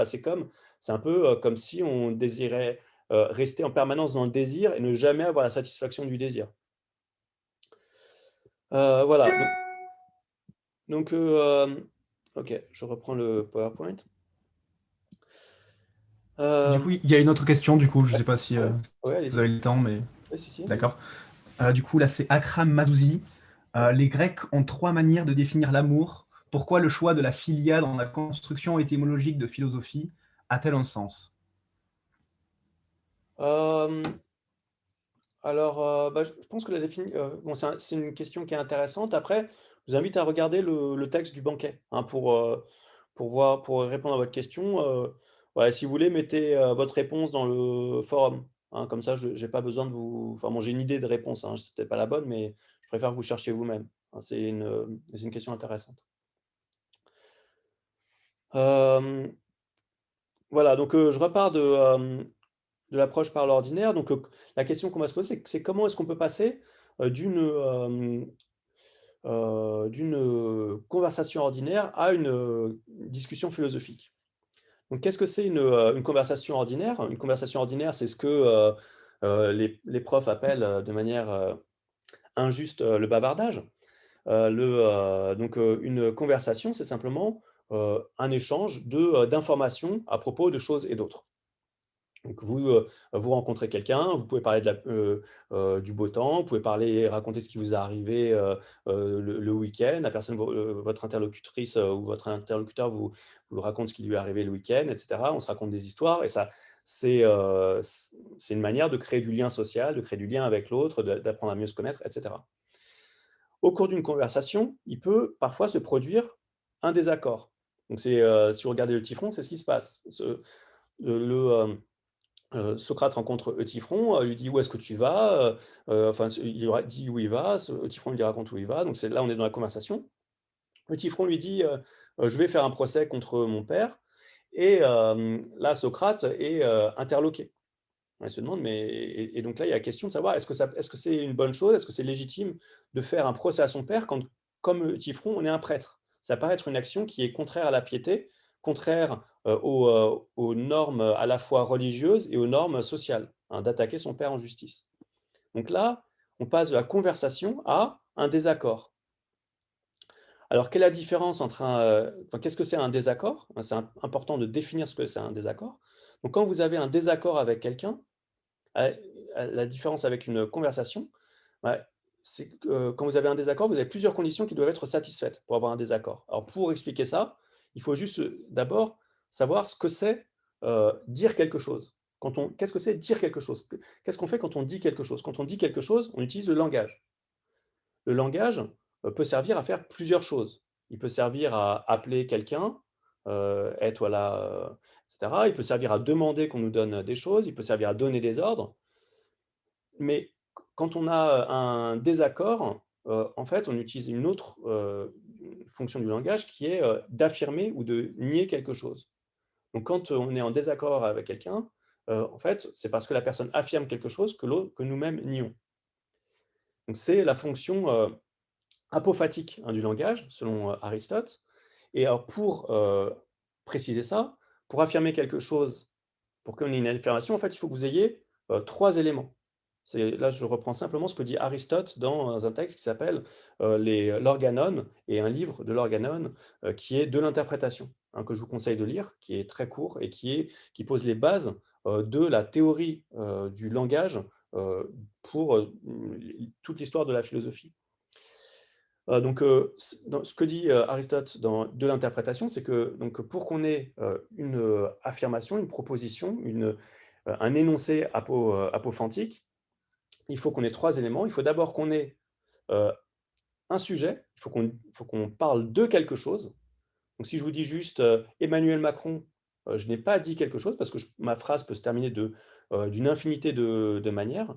c'est un peu comme si on désirait rester en permanence dans le désir et ne jamais avoir la satisfaction du désir. Voilà. Donc, ok, je reprends le PowerPoint. Du coup, il y a une autre question, du coup, je ne sais pas si Ouais, ouais, vous allez-y. avez le temps, mais Oui, si, si. d'accord. Du coup, là, c'est Akram Mazouzi. Les Grecs ont trois manières de définir l'amour. Pourquoi le choix de la philia dans la construction étymologique de philosophie a-t-elle un sens? Euh, Alors, je pense que bon, c'est une question qui est intéressante. Après, je vous invite à regarder le texte du banquet pour répondre à votre question. Ouais, si vous voulez, mettez votre réponse dans le forum. Comme ça, je n'ai pas besoin de vous. Enfin, bon, j'ai une idée de réponse. C'est peut-être pas la bonne, mais je préfère que vous cherchiez vous-même. C'est une question intéressante. Euh, voilà, donc je repars de l'approche par l'ordinaire. Donc, la question qu'on va se poser, c'est comment est-ce qu'on peut passer d'une conversation ordinaire à une discussion philosophique. Donc, qu'est-ce que c'est une conversation ordinaire? Une conversation ordinaire, c'est ce que les profs appellent de manière injuste le bavardage. Donc, une conversation, c'est simplement un échange d'informations à propos de choses et d'autres. Donc vous rencontrez quelqu'un, vous pouvez parler du beau temps, vous pouvez raconter ce qui vous est arrivé le week-end, la personne, votre interlocutrice ou votre interlocuteur vous raconte ce qui lui est arrivé le week-end, etc. On se raconte des histoires et ça, c'est une manière de créer du lien social, de créer du lien avec l'autre, d'apprendre à mieux se connaître, etc. Au cours d'une conversation, il peut parfois se produire un désaccord. Donc si vous regardez le Tifron, c'est ce qui se passe. Socrate rencontre Eutyphron, lui dit où est-ce que tu vas, enfin il lui dit où il va, Eutyphron lui raconte où il va, donc là on est dans la conversation. Eutyphron lui dit je vais faire un procès contre mon père, Et là, Socrate est interloqué. Il se demande, mais et donc là, il y a la question de savoir est-ce que c'est une bonne chose, est-ce que c'est légitime de faire un procès à son père quand, comme Tifron, on est un prêtre? Ça paraît être une action qui est contraire à la piété, contraire aux normes à la fois religieuses et aux normes sociales, hein, d'attaquer son père en justice. Donc là, on passe de la conversation à un désaccord. Alors, quelle est la différence entre enfin, qu'est-ce que c'est un désaccord? C'est important de définir ce que c'est un désaccord. Donc, quand vous avez un désaccord avec quelqu'un, à la différence avec une conversation, bah, c'est que, quand vous avez un désaccord, vous avez plusieurs conditions qui doivent être satisfaites pour avoir un désaccord. Alors pour expliquer ça, il faut juste, d'abord savoir ce que c'est, dire quelque chose. Qu'est-ce que c'est dire quelque chose? Qu'est-ce qu'on fait quand on dit quelque chose? Quand on dit quelque chose, on utilise le langage. Le langage, peut servir à faire plusieurs choses. Il peut servir à appeler quelqu'un, être voilà, et cetera. Il peut servir à demander qu'on nous donne des choses, il peut servir à donner des ordres. Mais quand on a, un désaccord, en fait, on utilise une autre, fonction du langage qui est, d'affirmer ou de nier quelque chose. Donc quand on est en désaccord avec quelqu'un, en fait, c'est parce que la personne affirme quelque chose que nous-mêmes nions. Donc c'est la fonction, apophatique, hein, du langage, selon, Aristote. Et alors pour, préciser ça, pour affirmer quelque chose, pour qu'on ait une affirmation, en fait, il faut que vous ayez, 3 éléments. Là, je reprends simplement ce que dit Aristote dans un texte qui s'appelle, l'Organon, et un livre de l'Organon, qui est de l'interprétation, hein, que je vous conseille de lire, qui est très court et qui pose les bases, de la théorie, du langage, pour, toute l'histoire de la philosophie. Donc, dans ce que dit, Aristote dans de l'interprétation, c'est que donc pour qu'on ait, une, affirmation, une proposition, un énoncé apophantique, il faut qu'on ait 3 éléments. Il faut d'abord qu'on ait, heu, un sujet, il faut qu'on parle de quelque chose. Donc si je vous dis juste, Emmanuel Macron, je n'ai pas dit quelque chose parce que ma phrase peut se terminer d'une infinité de manières.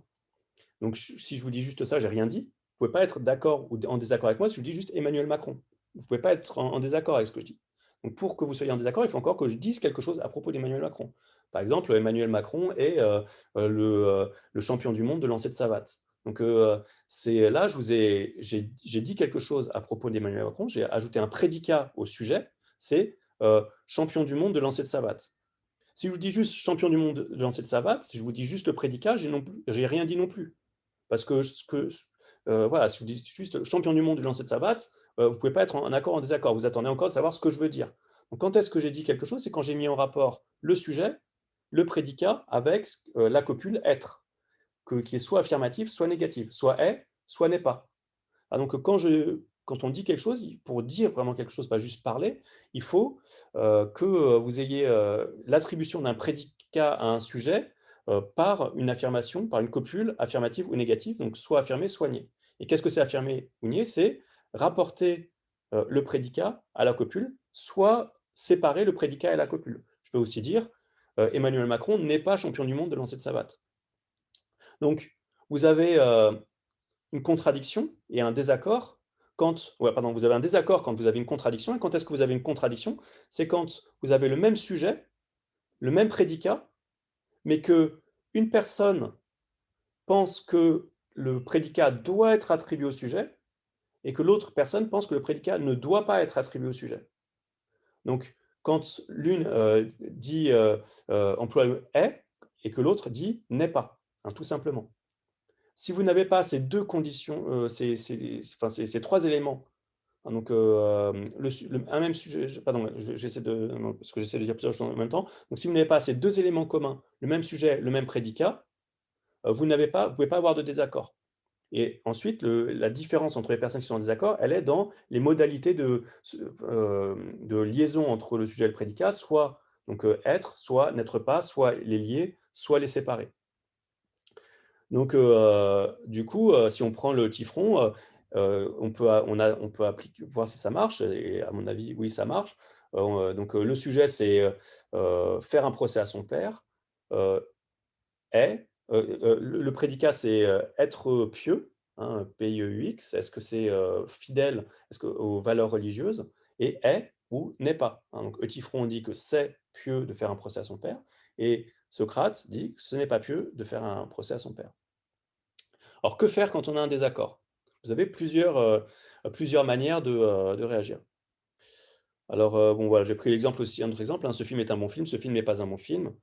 Donc si je vous dis juste ça, j'ai rien dit. Vous pouvez pas être d'accord ou en désaccord avec moi si je vous dis juste Emmanuel Macron. Vous pouvez pas être en désaccord avec ce que je dis. Donc pour que vous soyez en désaccord, il faut encore que je dise quelque chose à propos d'Emmanuel Macron. Par exemple, Emmanuel Macron est, le champion du monde de lancer de savate. Donc, c'est là, j'ai dit quelque chose à propos d'Emmanuel Macron, j'ai ajouté un prédicat au sujet, c'est, champion du monde de lancer de savate. Si je vous dis juste champion du monde de lancer de savate, si je vous dis juste le prédicat, j'ai rien dit non plus. Parce que voilà, si je vous dis juste champion du monde du lancer de savate, vous ne pouvez pas être en accord, en désaccord. Vous attendez encore de savoir ce que je veux dire. Donc quand est-ce que j'ai dit quelque chose? C'est quand j'ai mis en rapport le sujet, le prédicat avec la copule être, qui est soit affirmative, soit négative, soit est, soit n'est pas. Ah donc quand on dit quelque chose, pour dire vraiment quelque chose, pas juste parler, il faut, que, vous ayez, l'attribution d'un prédicat à un sujet, par une affirmation, par une copule affirmative ou négative, donc soit affirmé, soit nié. Et qu'est-ce que c'est affirmer ou nier? C'est rapporter, le prédicat à la copule, soit séparer le prédicat et la copule. Je peux aussi dire, Emmanuel Macron n'est pas champion du monde de lancer de savate. Donc vous avez, une contradiction et un désaccord vous avez un désaccord quand vous avez une contradiction. Et quand est-ce que vous avez une contradiction? C'est quand vous avez le même sujet, le même prédicat, mais qu'une personne pense que le prédicat doit être attribué au sujet et que l'autre personne pense que le prédicat ne doit pas être attribué au sujet. Donc, quand l'une, dit, emploie le est et que l'autre dit n'est pas, hein, tout simplement. Si vous n'avez pas ces 2 conditions, ces 3 éléments, hein, donc, un même sujet, pardon, j'essaie de non, parce que j'essaie de dire plusieurs choses en même temps. Donc si vous n'avez pas ces 2 éléments communs, le même sujet, le même prédicat, vous ne pouvez pas avoir de désaccord. Et ensuite, la différence entre les personnes qui sont en désaccord, elle est dans les modalités de liaison entre le sujet et le prédicat, soit donc, être, soit n'être pas, soit les lier, soit les séparer. Donc, du coup, si on prend le Tifron, on peut appliquer voir si ça marche et à mon avis, oui, ça marche. Donc, le sujet, c'est, faire un procès à son père, heu, le prédicat, c'est, être pieux, hein, P-I-E-U-X. Est-ce que c'est, fidèle aux valeurs religieuses? Et est ou n'est pas, hein. Donc Eutyphron dit que c'est pieux de faire un procès à son père, et Socrate dit que ce n'est pas pieux de faire un procès à son père. Alors que faire quand on a un désaccord? Vous avez plusieurs manières de réagir. Alors, bon voilà, j'ai pris l'exemple aussi un autre exemple, hein, ce film est un bon film, ce film n'est pas un bon film.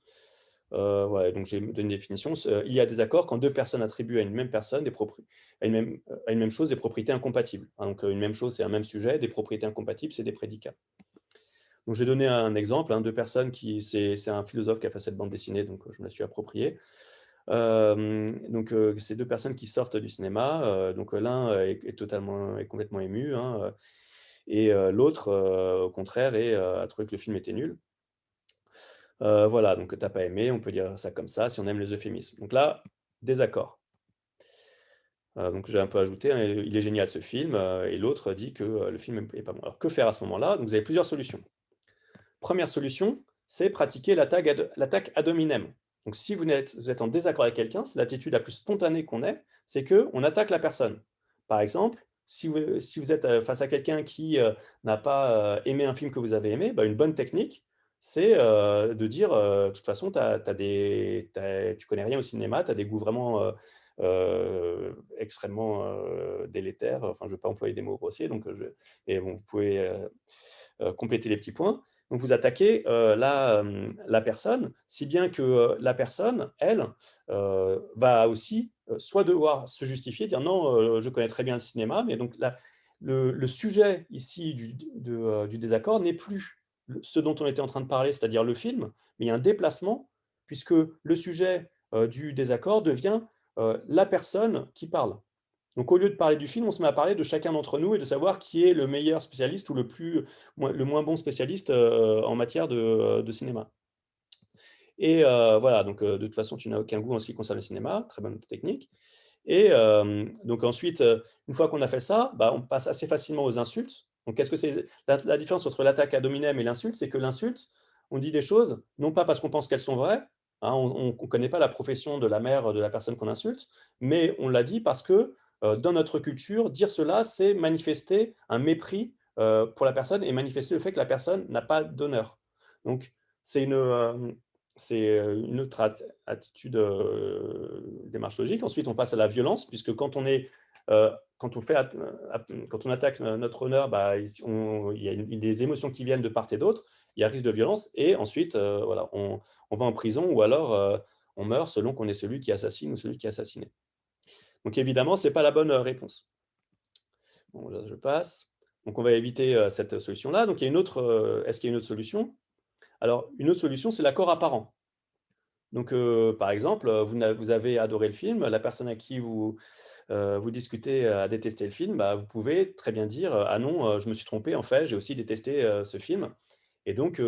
Ouais, donc j'ai donné une définition, il y a des accords quand 2 personnes attribuent à une même personne à une même chose des propriétés incompatibles, hein, donc une même chose, c'est un même sujet, des propriétés incompatibles, c'est des prédicats. Donc j'ai donné un exemple, hein, 2 personnes qui c'est un philosophe qui a fait cette bande dessinée, donc je me la suis appropriée. Donc c'est 2 personnes qui sortent du cinéma, donc l'un est complètement ému, hein, et l'autre, au contraire a trouvé que le film était nul. Voilà, donc tu as pas aimé, on peut dire ça comme ça, si on aime les euphémismes. Donc là, désaccord. Donc j'ai un peu ajouté, hein, il est génial ce film, et l'autre dit que, le film est pas bon. Alors que faire à ce moment-là? Donc vous avez plusieurs solutions. Première solution, c'est pratiquer l'attaque ad hominem. Donc si vous êtes en désaccord avec quelqu'un, c'est l'attitude la plus spontanée qu'on ait, c'est qu'on attaque la personne. Par exemple, si vous êtes, face à quelqu'un qui, n'a pas, aimé un film que vous avez aimé, bah, une bonne technique, c'est, de dire, «De toute façon, tu connais rien au cinéma, tu as des goûts vraiment, extrêmement, délétères». Enfin, je ne vais pas employer des mots grossiers, donc mais bon, vous pouvez, compléter les petits points. Donc vous attaquez, la personne, si bien que, la personne, elle, va aussi, soit devoir se justifier, dire: «Non, je connais très bien le cinéma», mais donc la le sujet ici du désaccord n'est plus ce dont on était en train de parler, c'est-à-dire le film, mais il y a un déplacement puisque le sujet, du désaccord devient, la personne qui parle. Donc au lieu de parler du film, on se met à parler de chacun d'entre nous et de savoir qui est le meilleur spécialiste ou le moins bon spécialiste, en matière de cinéma. Et voilà, donc de toute façon, tu n'as aucun goût en ce qui concerne le cinéma, très bonne technique. Et donc ensuite, une fois qu'on a fait ça, bah, on passe assez facilement aux insultes. Donc qu'est-ce que c'est? La différence entre l'attaque ad hominem et l'insulte, c'est que l'insulte, on dit des choses, non pas parce qu'on pense qu'elles sont vraies, hein, on ne connaît pas la profession de la mère de la personne qu'on insulte, mais on l'a dit parce que, dans notre culture, dire cela, c'est manifester un mépris, pour la personne et manifester le fait que la personne n'a pas d'honneur. Donc c'est une autre attitude, démarche logique. Ensuite, on passe à la violence, puisque quand on fait quand on attaque notre honneur, bah, il y a des émotions qui viennent de part et d'autre, il y a risque de violence et ensuite, voilà, on va en prison ou alors, on meurt selon qu'on est celui qui assassine ou celui qui est assassiné. Donc évidemment, c'est pas la bonne, réponse. Bon, là, je passe. Donc on va éviter, cette solution-là. Donc il y a une autre, est-ce qu'il y a une autre solution? Alors, une autre solution, c'est l'accord apparent. Donc, par exemple, vous avez adoré le film, la personne à qui vous discutez a détesté le film, bah, vous pouvez très bien dire, «Ah non, je me suis trompé, en fait, j'ai aussi détesté, ce film» et donc,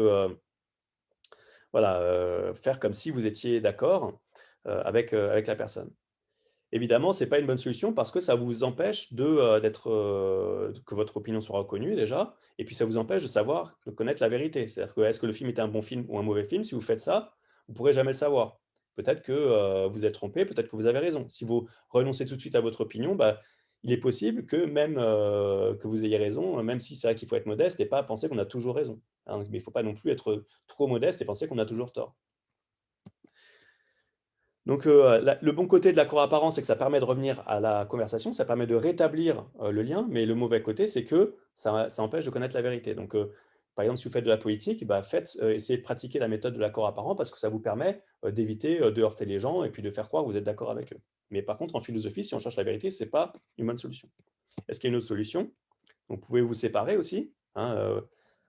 voilà, faire comme si vous étiez d'accord, avec la personne. Évidemment, c'est pas une bonne solution parce que ça vous empêche que votre opinion soit reconnue déjà et puis ça vous empêche de connaître la vérité. C'est-à-dire que est-ce que le film était un bon film ou un mauvais film? Si vous faites ça, vous pourrez jamais le savoir. Peut-être que, vous êtes trompé, peut-être que vous avez raison. Si vous renoncez tout de suite à votre opinion, bah, il est possible que même, que vous ayez raison, même si c'est vrai qu'il faut être modeste et pas penser qu'on a toujours raison, hein. Mais il faut pas non plus être trop modeste et penser qu'on a toujours tort. Donc, le bon côté de l'accord apparent, c'est que ça permet de revenir à la conversation, ça permet de rétablir, le lien, mais le mauvais côté, c'est que ça empêche de connaître la vérité. Donc, par exemple, si vous faites de la politique, bah, essayez de pratiquer la méthode de l'accord apparent parce que ça vous permet, d'éviter, de heurter les gens et puis de faire croire que vous êtes d'accord avec eux. Mais par contre, en philosophie, si on cherche la vérité, c'est pas une bonne solution. Est-ce qu'il y a une autre solution? Vous pouvez vous séparer aussi, hein,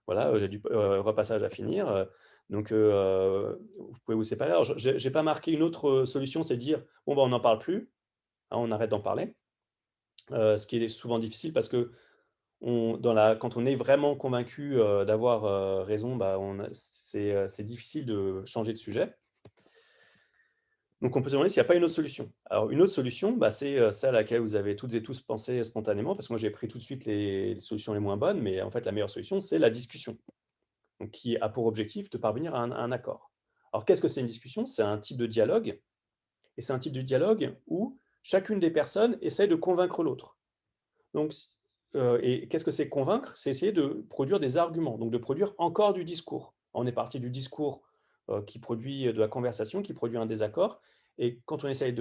voilà, j'ai du repassage à finir, donc vous pouvez vous séparer. Alors je j'ai pas marqué une autre, solution, c'est de dire: «Bon, bah, on n'en parle plus, hein, on arrête d'en parler». Ce qui est souvent difficile parce que quand on est vraiment convaincu, d'avoir, raison, bah, c'est difficile de changer de sujet. Donc on peut se demander s'il n'y a pas une autre solution. Alors une autre solution, bah, c'est, celle à laquelle vous avez toutes et tous pensé spontanément, parce que moi j'ai pris tout de suite les solutions les moins bonnes, mais en fait la meilleure solution, c'est la discussion. Donc qui a pour objectif de parvenir à un accord. Alors qu'est-ce que c'est une discussion? C'est un type de dialogue et c'est un type de dialogue où chacune des personnes essaie de convaincre l'autre. Donc et qu'est-ce que c'est convaincre? C'est essayer de produire des arguments, donc de produire encore du discours. On est parti du discours qui produit de la conversation, qui produit un désaccord, et quand on essaye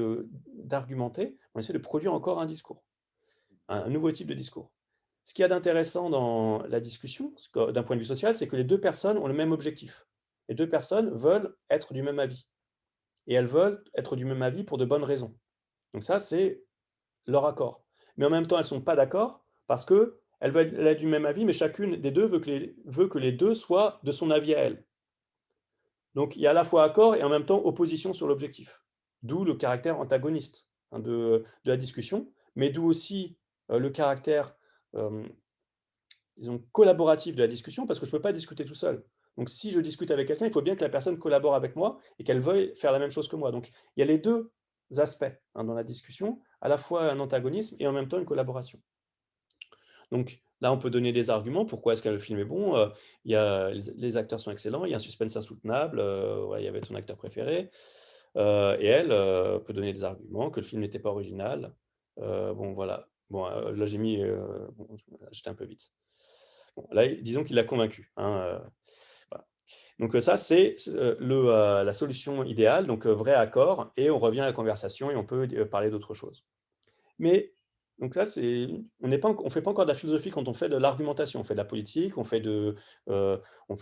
d'argumenter, on essaie de produire encore un discours, un nouveau type de discours. Ce qu'il y a d'intéressant dans la discussion, d'un point de vue social, c'est que les deux personnes ont le même objectif. Les deux personnes veulent être du même avis. Et elles veulent être du même avis pour de bonnes raisons. Donc ça, c'est leur accord. Mais en même temps, elles ne sont pas d'accord parce qu'elles veulent être du même avis, mais chacune des deux veut que les deux soient de son avis à elle. Donc il y a à la fois accord et en même temps opposition sur l'objectif. D'où le caractère antagoniste de la discussion, mais d'où aussi le caractère disons, collaboratif de la discussion, parce que je ne peux pas discuter tout seul. Donc si je discute avec quelqu'un, il faut bien que la personne collabore avec moi et qu'elle veuille faire la même chose que moi. Donc il y a les deux aspects dans la discussion, à la fois un antagonisme et en même temps une collaboration. Donc là, on peut donner des arguments. Pourquoi est-ce que le film est bon? Les acteurs sont excellents, il y a un suspense insoutenable, ouais, il y avait ton acteur préféré. Et elle peut donner des arguments, que le film n'était pas original. Bon, voilà. Bon, là, bon, j'étais un peu vite. Bon, là, disons qu'il l'a convaincu, hein, voilà. Donc ça, c'est la solution idéale, donc vrai accord, et on revient à la conversation et on peut parler d'autre chose. Mais donc ça, on fait pas encore de la philosophie quand on fait de l'argumentation. On fait de la politique, on fait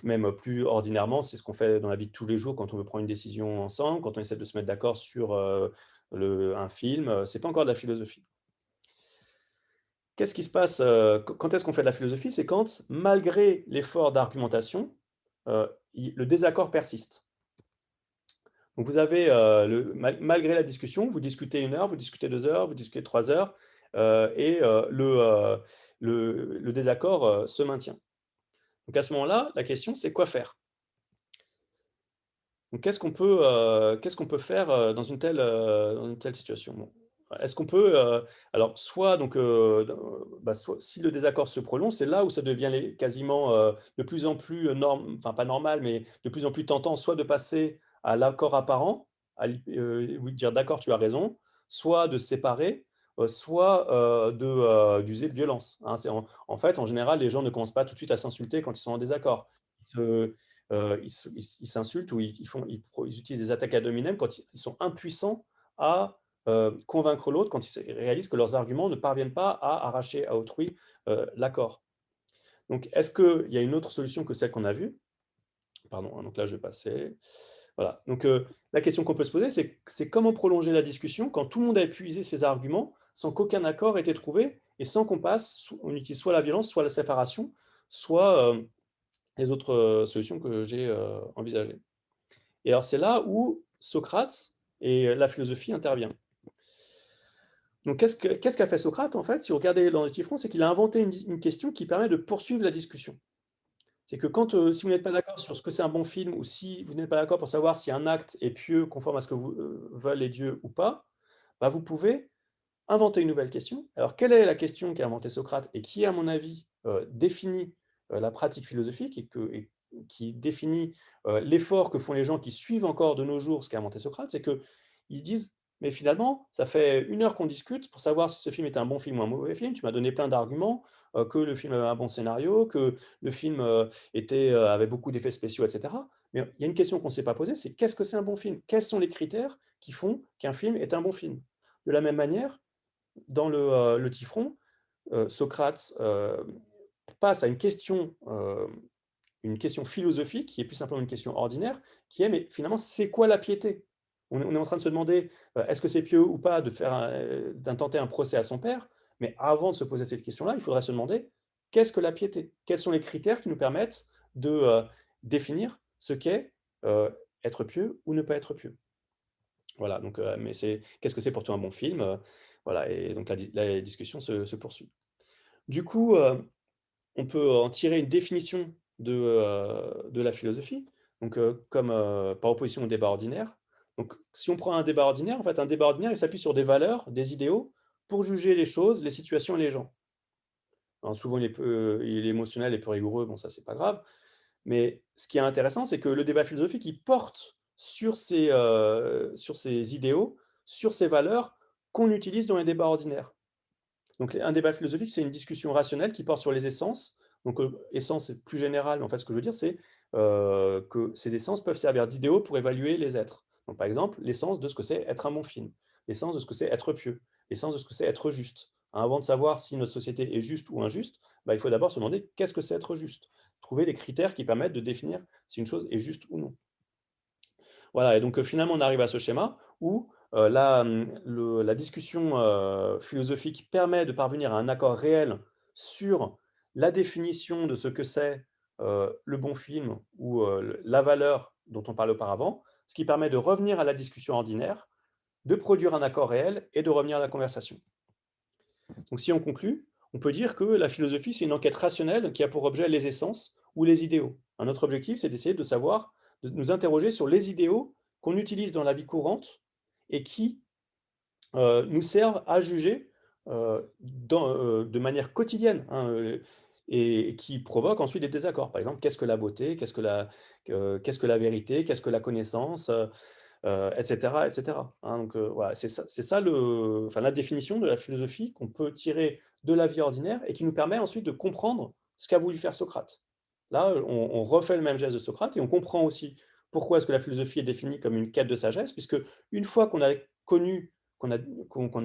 même plus ordinairement, c'est ce qu'on fait dans la vie de tous les jours quand on veut prendre une décision ensemble, quand on essaie de se mettre d'accord sur un film. C'est pas encore de la philosophie. Qu'est-ce qui se passe quand est-ce qu'on fait de la philosophie? C'est quand, malgré l'effort d'argumentation, le désaccord persiste. Donc vous avez, malgré la discussion, vous discutez 1 heure, vous discutez 2 heures, vous discutez 3 heures, et le désaccord se maintient. Donc à ce moment-là, la question, c'est quoi faire? Donc qu'est-ce qu'on peut faire dans une telle situation? Bon, est-ce qu'on peut, alors soit donc, soit si le désaccord se prolonge, c'est là où ça devient quasiment de plus en plus enfin pas normal, mais de plus en plus tentant, soit de passer à l'accord apparent, oui, dire d'accord, tu as raison, soit de se séparer, soit d'user de violence, hein. En fait, en général, les gens ne commencent pas tout de suite à s'insulter quand ils sont en désaccord. Ils s'insultent ou ils utilisent des attaques ad hominem quand ils sont impuissants à convaincre l'autre, quand ils réalisent que leurs arguments ne parviennent pas à arracher à autrui l'accord. Donc, est-ce qu'il y a une autre solution que celle qu'on a vue? Pardon, hein, donc là, je vais passer. Voilà. Donc, la question qu'on peut se poser, c'est comment prolonger la discussion quand tout le monde a épuisé ses arguments sans qu'aucun accord ait été trouvé et sans on utilise soit la violence, soit la séparation, soit les autres solutions que j'ai envisagées. Et alors, c'est là où Socrate et la philosophie intervient. Donc, qu'est-ce qu'a fait Socrate, en fait? Si vous regardez dans le Tifron, c'est qu'il a inventé une question qui permet de poursuivre la discussion. C'est que si vous n'êtes pas d'accord sur ce que c'est un bon film, ou si vous n'êtes pas d'accord pour savoir si un acte est pieux, conforme à ce que veulent les dieux ou pas, bah, vous pouvez inventer une nouvelle question. Alors, quelle est la question qu'a inventée Socrate et qui, à mon avis, définit la pratique philosophique et qui définit l'effort que font les gens qui suivent encore de nos jours ce qu'a inventé Socrate, c'est qu'ils disent, mais finalement, ça fait 1 heure qu'on discute pour savoir si ce film est un bon film ou un mauvais film. Tu m'as donné plein d'arguments, que le film avait un bon scénario, que le film avait beaucoup d'effets spéciaux, etc. Mais il y a une question qu'on ne s'est pas posée, c'est qu'est-ce que c'est un bon film? Quels sont les critères qui font qu'un film est un bon film? De la même manière, dans le Tifron, Socrate passe à une question philosophique qui est plus simplement une question ordinaire, qui est, mais finalement, c'est quoi la piété? On est en train de se demander, est-ce que c'est pieux ou pas d'intenter un procès à son père? Mais avant de se poser cette question-là, il faudrait se demander, qu'est-ce que la piété? Quels sont les critères qui nous permettent de définir ce qu'est être pieux ou ne pas être pieux? Voilà, donc, mais qu'est-ce que c'est pour toi un bon film? Voilà, et donc la discussion se poursuit. Du coup, on peut en tirer une définition de la philosophie, donc, comme, par opposition au débat ordinaire. Donc, si on prend un débat ordinaire, en fait, un débat ordinaire, il s'appuie sur des valeurs, des idéaux, pour juger les choses, les situations et les gens. Alors souvent, il est émotionnel et peu rigoureux, bon ça, c'est pas grave. Mais ce qui est intéressant, c'est que le débat philosophique, il porte sur ces idéaux, sur ces valeurs qu'on utilise dans les débats ordinaires. Donc un débat philosophique, c'est une discussion rationnelle qui porte sur les essences, Donc, essence, c'est plus général, mais en fait, ce que je veux dire, c'est que ces essences peuvent servir d'idéaux pour évaluer les êtres. Donc, par exemple, l'essence de ce que c'est être un bon film, l'essence de ce que c'est être pieux, l'essence de ce que c'est être juste. Hein, avant de savoir si notre société est juste ou injuste, bah, il faut d'abord se demander qu'est-ce que c'est être juste. Trouver des critères qui permettent de définir si une chose est juste ou non. Voilà, et donc finalement, on arrive à ce schéma où la discussion philosophique permet de parvenir à un accord réel sur la définition de ce que c'est le bon film ou la valeur dont on parlait auparavant, ce qui permet de revenir à la discussion ordinaire, de produire un accord réel et de revenir à la conversation. Donc si on conclut, on peut dire que la philosophie, c'est une enquête rationnelle qui a pour objet les essences ou les idéaux. Un autre objectif, c'est d'essayer de savoir, de nous interroger sur les idéaux qu'on utilise dans la vie courante et qui nous servent à juger de manière quotidienne, hein, et qui provoquent ensuite des désaccords. Par exemple, qu'est-ce que la beauté? Qu'est-ce que la vérité? Qu'est-ce que la connaissance? Et cetera, et cetera, hein. Donc, voilà, c'est ça enfin, la définition de la philosophie qu'on peut tirer de la vie ordinaire et qui nous permet ensuite de comprendre ce qu'a voulu faire Socrate. Là, on refait le même geste de Socrate et on comprend aussi pourquoi est-ce que la philosophie est définie comme une quête de sagesse, puisque une fois qu'on a connu, qu'on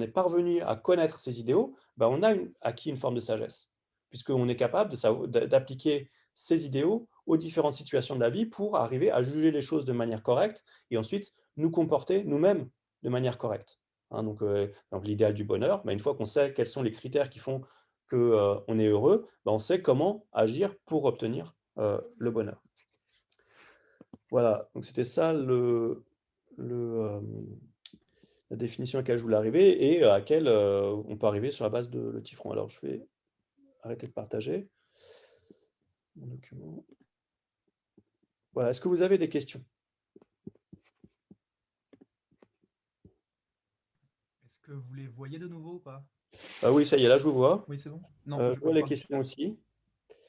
est parvenu à connaître ces idéaux, bah, on a acquis une forme de sagesse, puisqu'on est capable d'appliquer ces idéaux aux différentes situations de la vie pour arriver à juger les choses de manière correcte et ensuite nous comporter nous-mêmes de manière correcte. Hein, donc l'idéal du bonheur, bah, une fois qu'on sait quels sont les critères qui font qu'on est heureux, bah, on sait comment agir pour obtenir le bonheur. Voilà, donc c'était ça la définition à laquelle je voulais arriver et à laquelle on peut arriver sur la base de Le Tifron. Alors je vais arrêter de partager mon document. Voilà, est-ce que vous avez des questions? Est-ce que vous les voyez de nouveau ou pas? Ah oui, ça y est, là je vous vois. Oui, c'est bon? Non, Je vois je les parle du questions chat. aussi.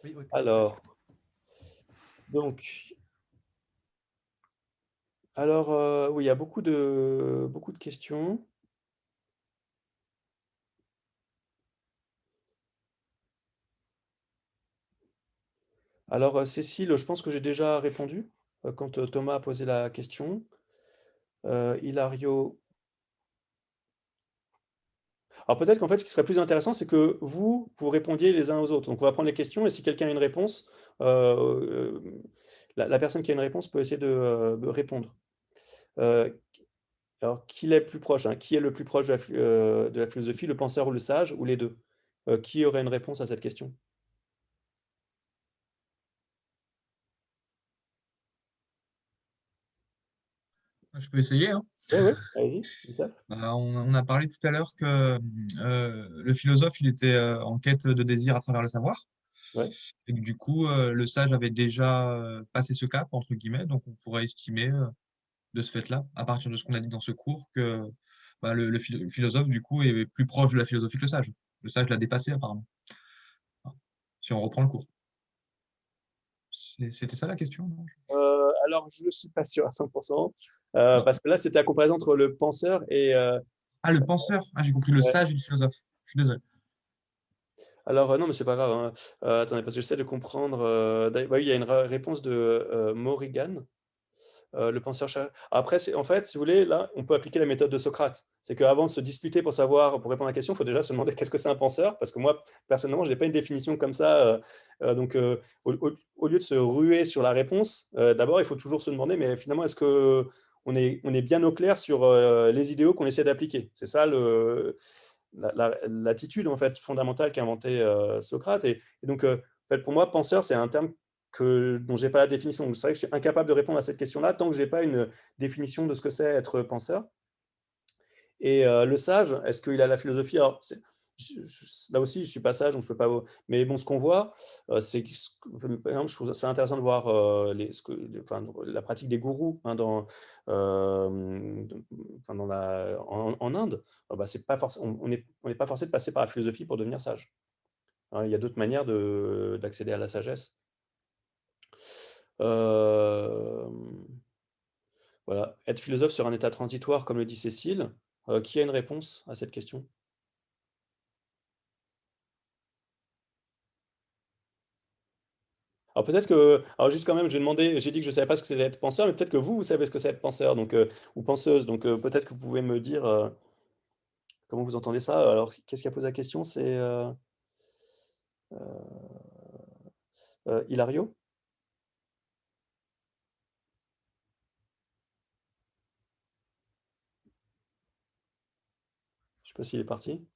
Oui, oui, parfait. Alors, donc, oui, il y a beaucoup de questions. Alors, Cécile, je pense que j'ai déjà répondu quand Thomas a posé la question. Hilario. Alors peut-être qu'en fait, ce qui serait plus intéressant, c'est que vous répondiez les uns aux autres. Donc on va prendre les questions et si quelqu'un a une réponse, euh, la personne qui a une réponse peut essayer de répondre. Euh, alors, qui est le plus proche, hein? Qui est le plus proche de la philosophie, le penseur ou le sage, ou les deux? Qui aurait une réponse à cette question? Je peux essayer, hein. Oui, oui, allez-y, Youssef. On a parlé tout à l'heure que le philosophe, il était en quête de désir à travers le savoir. Ouais. Et que du coup, le sage avait déjà passé ce cap, entre guillemets. Donc, on pourrait estimer de ce fait-là, à partir de ce qu'on a dit dans ce cours, que le philosophe, du coup, est plus proche de la philosophie que le sage. Le sage l'a dépassé, apparemment. Si on reprend le cours. C'était ça la question, non? Alors, je ne suis pas sûr à 100%, Non. parce que là, c'était la comparaison entre le penseur et... Ah, le penseur. Ah, j'ai compris le ouais. sage et le philosophe. Je suis désolé. Alors, non, mais c'est pas grave, hein. Attendez, parce que j'essaie de comprendre. Oui, il y a une réponse de Morrigan. Le penseur. Après, en fait, si vous voulez, là, on peut appliquer la méthode de Socrate. C'est qu'avant de se disputer pour savoir, pour répondre à la question, il faut déjà se demander qu'est-ce que c'est un penseur, parce que moi, personnellement, je n'ai pas une définition comme ça. Donc, au lieu de se ruer sur la réponse, d'abord, il faut toujours se demander, mais finalement, est-ce que on est bien au clair sur les idéaux qu'on essaie d'appliquer? C'est ça l'attitude en fait fondamentale qu'a inventé Socrate. Et donc, en fait, pour moi, penseur, c'est un terme dont je n'ai pas la définition. Donc, c'est vrai que je suis incapable de répondre à cette question-là tant que je n'ai pas une définition de ce que c'est être penseur. Et le sage, est-ce qu'il a la philosophie? Alors, là aussi, je ne suis pas sage, donc je ne peux pas. Mais bon, ce qu'on voit, c'est que, par exemple, je trouve ça intéressant de voir enfin, la pratique des gourous hein, en Inde. Bah, c'est pas on n'est pas forcé de passer par la philosophie pour devenir sage. Hein, il y a d'autres manières d'accéder à la sagesse. Euh, Voilà. Être philosophe sur un état transitoire, comme le dit Cécile. Qui a une réponse à cette question? Alors peut-être que, alors juste quand même, j'ai dit que je ne savais pas ce que c'était être penseur, mais peut-être que vous savez ce que c'est être penseur, donc, ou penseuse. Donc peut-être que vous pouvez me dire comment vous entendez ça. Alors, qu'est-ce qui a posé la question? C'est Hilario? Je ne sais pas s'il est parti.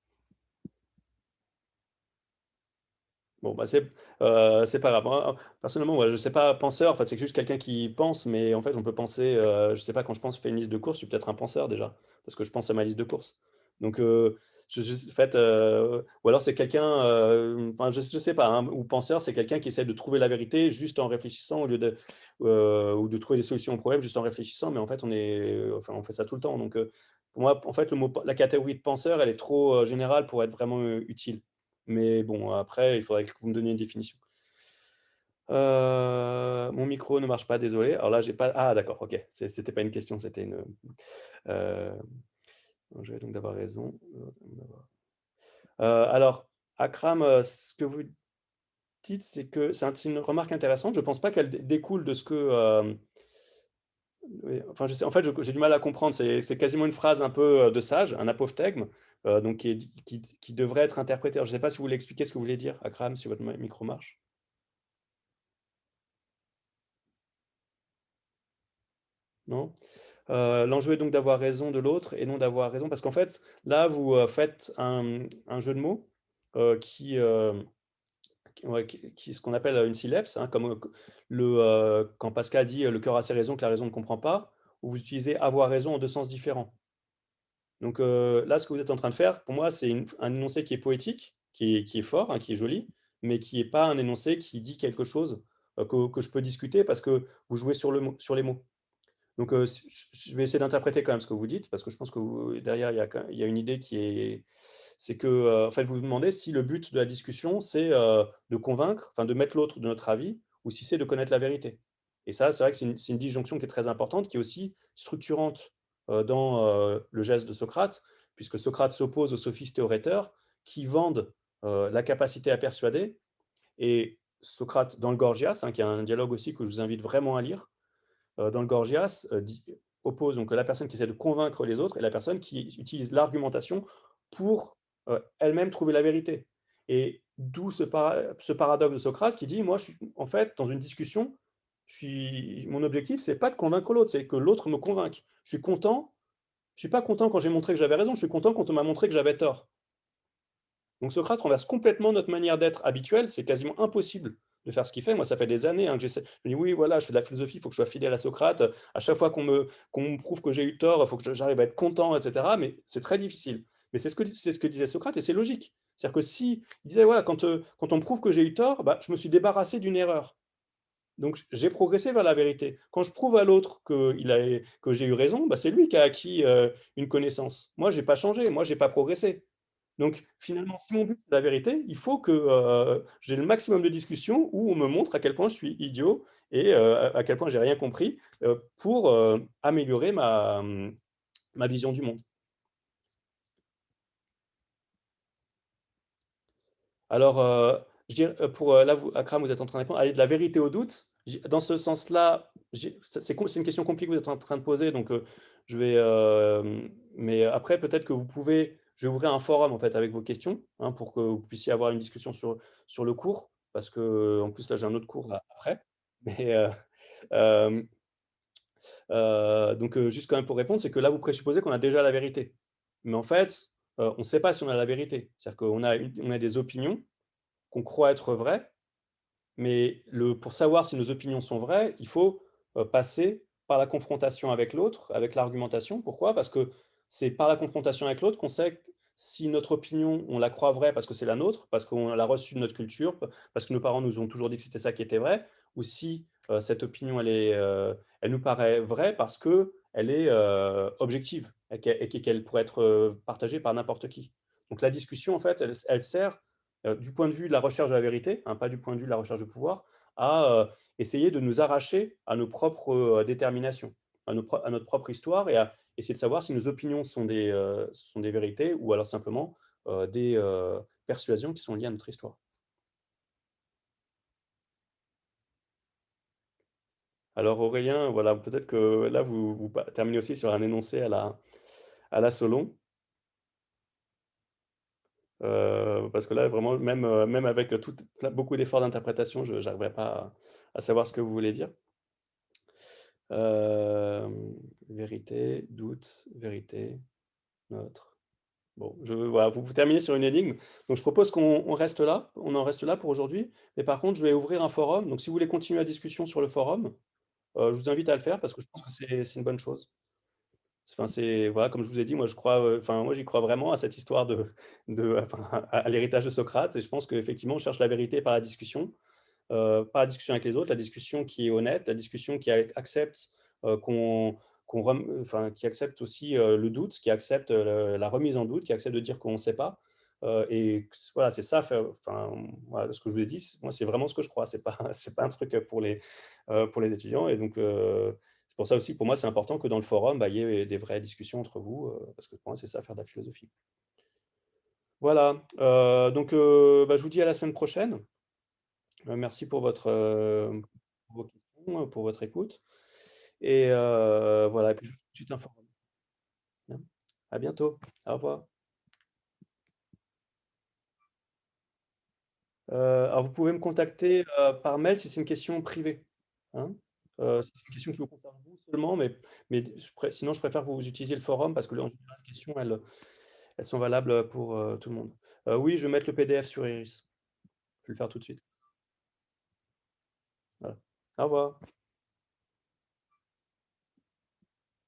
Bon, bah, c'est pas grave. Moi, personnellement, ouais, je sais pas, penseur, en fait, c'est juste quelqu'un qui pense, mais en fait, on peut penser, je sais pas, quand je pense, je fais une liste de courses, je suis peut-être un penseur déjà, parce que je pense à ma liste de courses. Donc, en fait, ou alors c'est quelqu'un, enfin, je sais pas, hein, ou penseur, c'est quelqu'un qui essaie de trouver la vérité juste en réfléchissant au lieu de, ou de trouver des solutions aux problèmes juste en réfléchissant, mais en fait, enfin, on fait ça tout le temps. Donc, pour moi, en fait, la catégorie de penseur, elle est trop générale pour être vraiment utile. Mais bon, après, il faudrait que vous me donniez une définition. Mon micro ne marche pas, désolé. Alors là, j'ai pas. Ah, d'accord, ok. C'était pas une question, c'était une. euh, je vais donc d'avoir raison. Alors, Akram, ce que vous dites, c'est que c'est une remarque intéressante. Je pense pas qu'elle découle de ce que. Oui, enfin, je sais, en fait, j'ai du mal à comprendre. C'est quasiment une phrase un peu de sage, un apophthegme, donc qui devrait être interprété. Alors, je ne sais pas si vous voulez expliquer ce que vous voulez dire, Akram, si votre micro marche. Non? L'enjeu est donc d'avoir raison de l'autre et non d'avoir raison, parce qu'en fait, là, vous faites un jeu de mots qui, ouais, ce qu'on appelle une syllèpse, hein, comme quand Pascal dit le cœur a ses raisons que la raison ne comprend pas, où vous utilisez avoir raison en deux sens différents. Donc là, ce que vous êtes en train de faire, pour moi, c'est un énoncé qui est poétique, qui est fort, hein, qui est joli, mais qui n'est pas un énoncé qui dit quelque chose que je peux discuter parce que vous jouez sur les mots. Donc, je vais essayer d'interpréter quand même ce que vous dites, parce que je pense que derrière, il y a une idée c'est que, en fait, vous vous demandez si le but de la discussion, c'est de convaincre, enfin de mettre l'autre de notre avis, ou si c'est de connaître la vérité. Et ça, c'est vrai que c'est une disjonction qui est très importante, qui est aussi structurante dans le geste de Socrate, puisque Socrate s'oppose aux sophistes et aux rhéteurs qui vendent la capacité à persuader. Et Socrate, dans le Gorgias, hein, qui est un dialogue aussi que je vous invite vraiment à lire, dans le Gorgias, oppose donc la personne qui essaie de convaincre les autres et la personne qui utilise l'argumentation pour elle-même trouver la vérité. Et d'où ce paradoxe de Socrate qui dit, moi, en fait, dans une discussion, mon objectif, c'est pas de convaincre l'autre, c'est que l'autre me convainque. Je suis pas content quand j'ai montré que j'avais raison, je suis content quand on m'a montré que j'avais tort. Donc Socrate renverse complètement notre manière d'être habituelle. C'est quasiment impossible de faire ce qu'il fait. Moi, ça fait des années hein, que j'essaie. Je me dis, oui, voilà, je fais de la philosophie, il faut que je sois fidèle à Socrate. À chaque fois qu'on me prouve que j'ai eu tort, il faut que j'arrive à être content, etc. Mais c'est très difficile. Mais c'est ce que disait Socrate et c'est logique. C'est-à-dire que si il disait, voilà, quand on me prouve que j'ai eu tort, bah, je me suis débarrassé d'une erreur. Donc j'ai progressé vers la vérité. Quand je prouve à l'autre que j'ai eu raison, bah, c'est lui qui a acquis une connaissance. Moi, j'ai pas changé, moi, j'ai pas progressé. Donc finalement, si mon but c'est la vérité, il faut que j'ai le maximum de discussions où on me montre à quel point je suis idiot et à quel point j'ai rien compris pour améliorer ma vision du monde. Alors, je dirais, là, Akram, vous êtes en train de répondre, aller de la vérité au doute. Dans ce sens-là, c'est une question compliquée que vous êtes en train de poser, donc je vais, mais après, peut-être que je vais ouvrir un forum en fait avec vos questions, hein, pour que vous puissiez avoir une discussion sur le cours, parce que en plus là, j'ai un autre cours là, après. Mais euh, donc, juste quand même pour répondre, c'est que là, vous présupposez qu'on a déjà la vérité. Mais en fait, on ne sait pas si on a la vérité. C'est-à-dire qu'on a des opinions qu'on croit être vraies, mais pour savoir si nos opinions sont vraies, il faut passer par la confrontation avec l'autre, avec l'argumentation. Pourquoi? Parce que c'est par la confrontation avec l'autre qu'on sait si notre opinion, on la croit vraie parce que c'est la nôtre, parce qu'on l'a reçue de notre culture, parce que nos parents nous ont toujours dit que c'était ça qui était vrai, ou si cette opinion, elle nous paraît vraie parce qu'elle est objective et qu'elle pourrait être partagée par n'importe qui. Donc la discussion, en fait, elle sert du point de vue de la recherche de la vérité, hein, pas du point de vue de la recherche de pouvoir, à essayer de nous arracher à nos propres déterminations, à notre propre histoire et à essayer de savoir si nos opinions sont des vérités ou alors simplement des persuasions qui sont liées à notre histoire. Alors Aurélien, voilà, peut-être que là, vous terminez aussi sur un énoncé à la Solon. Parce que là, vraiment, même avec beaucoup d'efforts d'interprétation, je n'arriverai pas à savoir ce que vous voulez dire. Vérité, doute, vérité, neutre. Bon, voilà, vous terminez sur une énigme. Donc, je propose qu'on reste là. On en reste là pour aujourd'hui. Mais par contre, je vais ouvrir un forum. Donc, si vous voulez continuer la discussion sur le forum, je vous invite à le faire parce que je pense que c'est une bonne chose. Enfin, voilà, comme je vous ai dit, moi, moi, j'y crois vraiment à cette histoire enfin, à l'héritage de Socrate. Et je pense qu'effectivement, on cherche la vérité par la discussion. Pas la discussion avec les autres, la discussion qui est honnête, la discussion qui accepte enfin, qui accepte aussi le doute, qui accepte la remise en doute, qui accepte de dire qu'on ne sait pas. Et voilà, c'est ça, enfin, voilà, ce que je vous ai dit, moi, c'est vraiment ce que je crois. C'est pas, c'est pas un truc pour les étudiants. Et donc, c'est pour ça aussi, pour moi, c'est important que dans le forum, bah, il y ait des vraies discussions entre vous, parce que pour moi, c'est ça, faire de la philosophie. Voilà, donc bah, je vous dis à la semaine prochaine. Merci pour vos questions, pour votre écoute. Et voilà, et puis je vous souhaite tout de suite un forum. Bien. À bientôt. Au revoir. Alors vous pouvez me contacter par mail si c'est une question privée. Hein. Si c'est une question qui vous concerne vous seulement, mais sinon je préfère que vous utilisiez le forum parce que en général, les questions, elles sont valables pour tout le monde. Oui, je vais mettre le PDF sur Iris. Je vais le faire tout de suite. Voilà. Au revoir.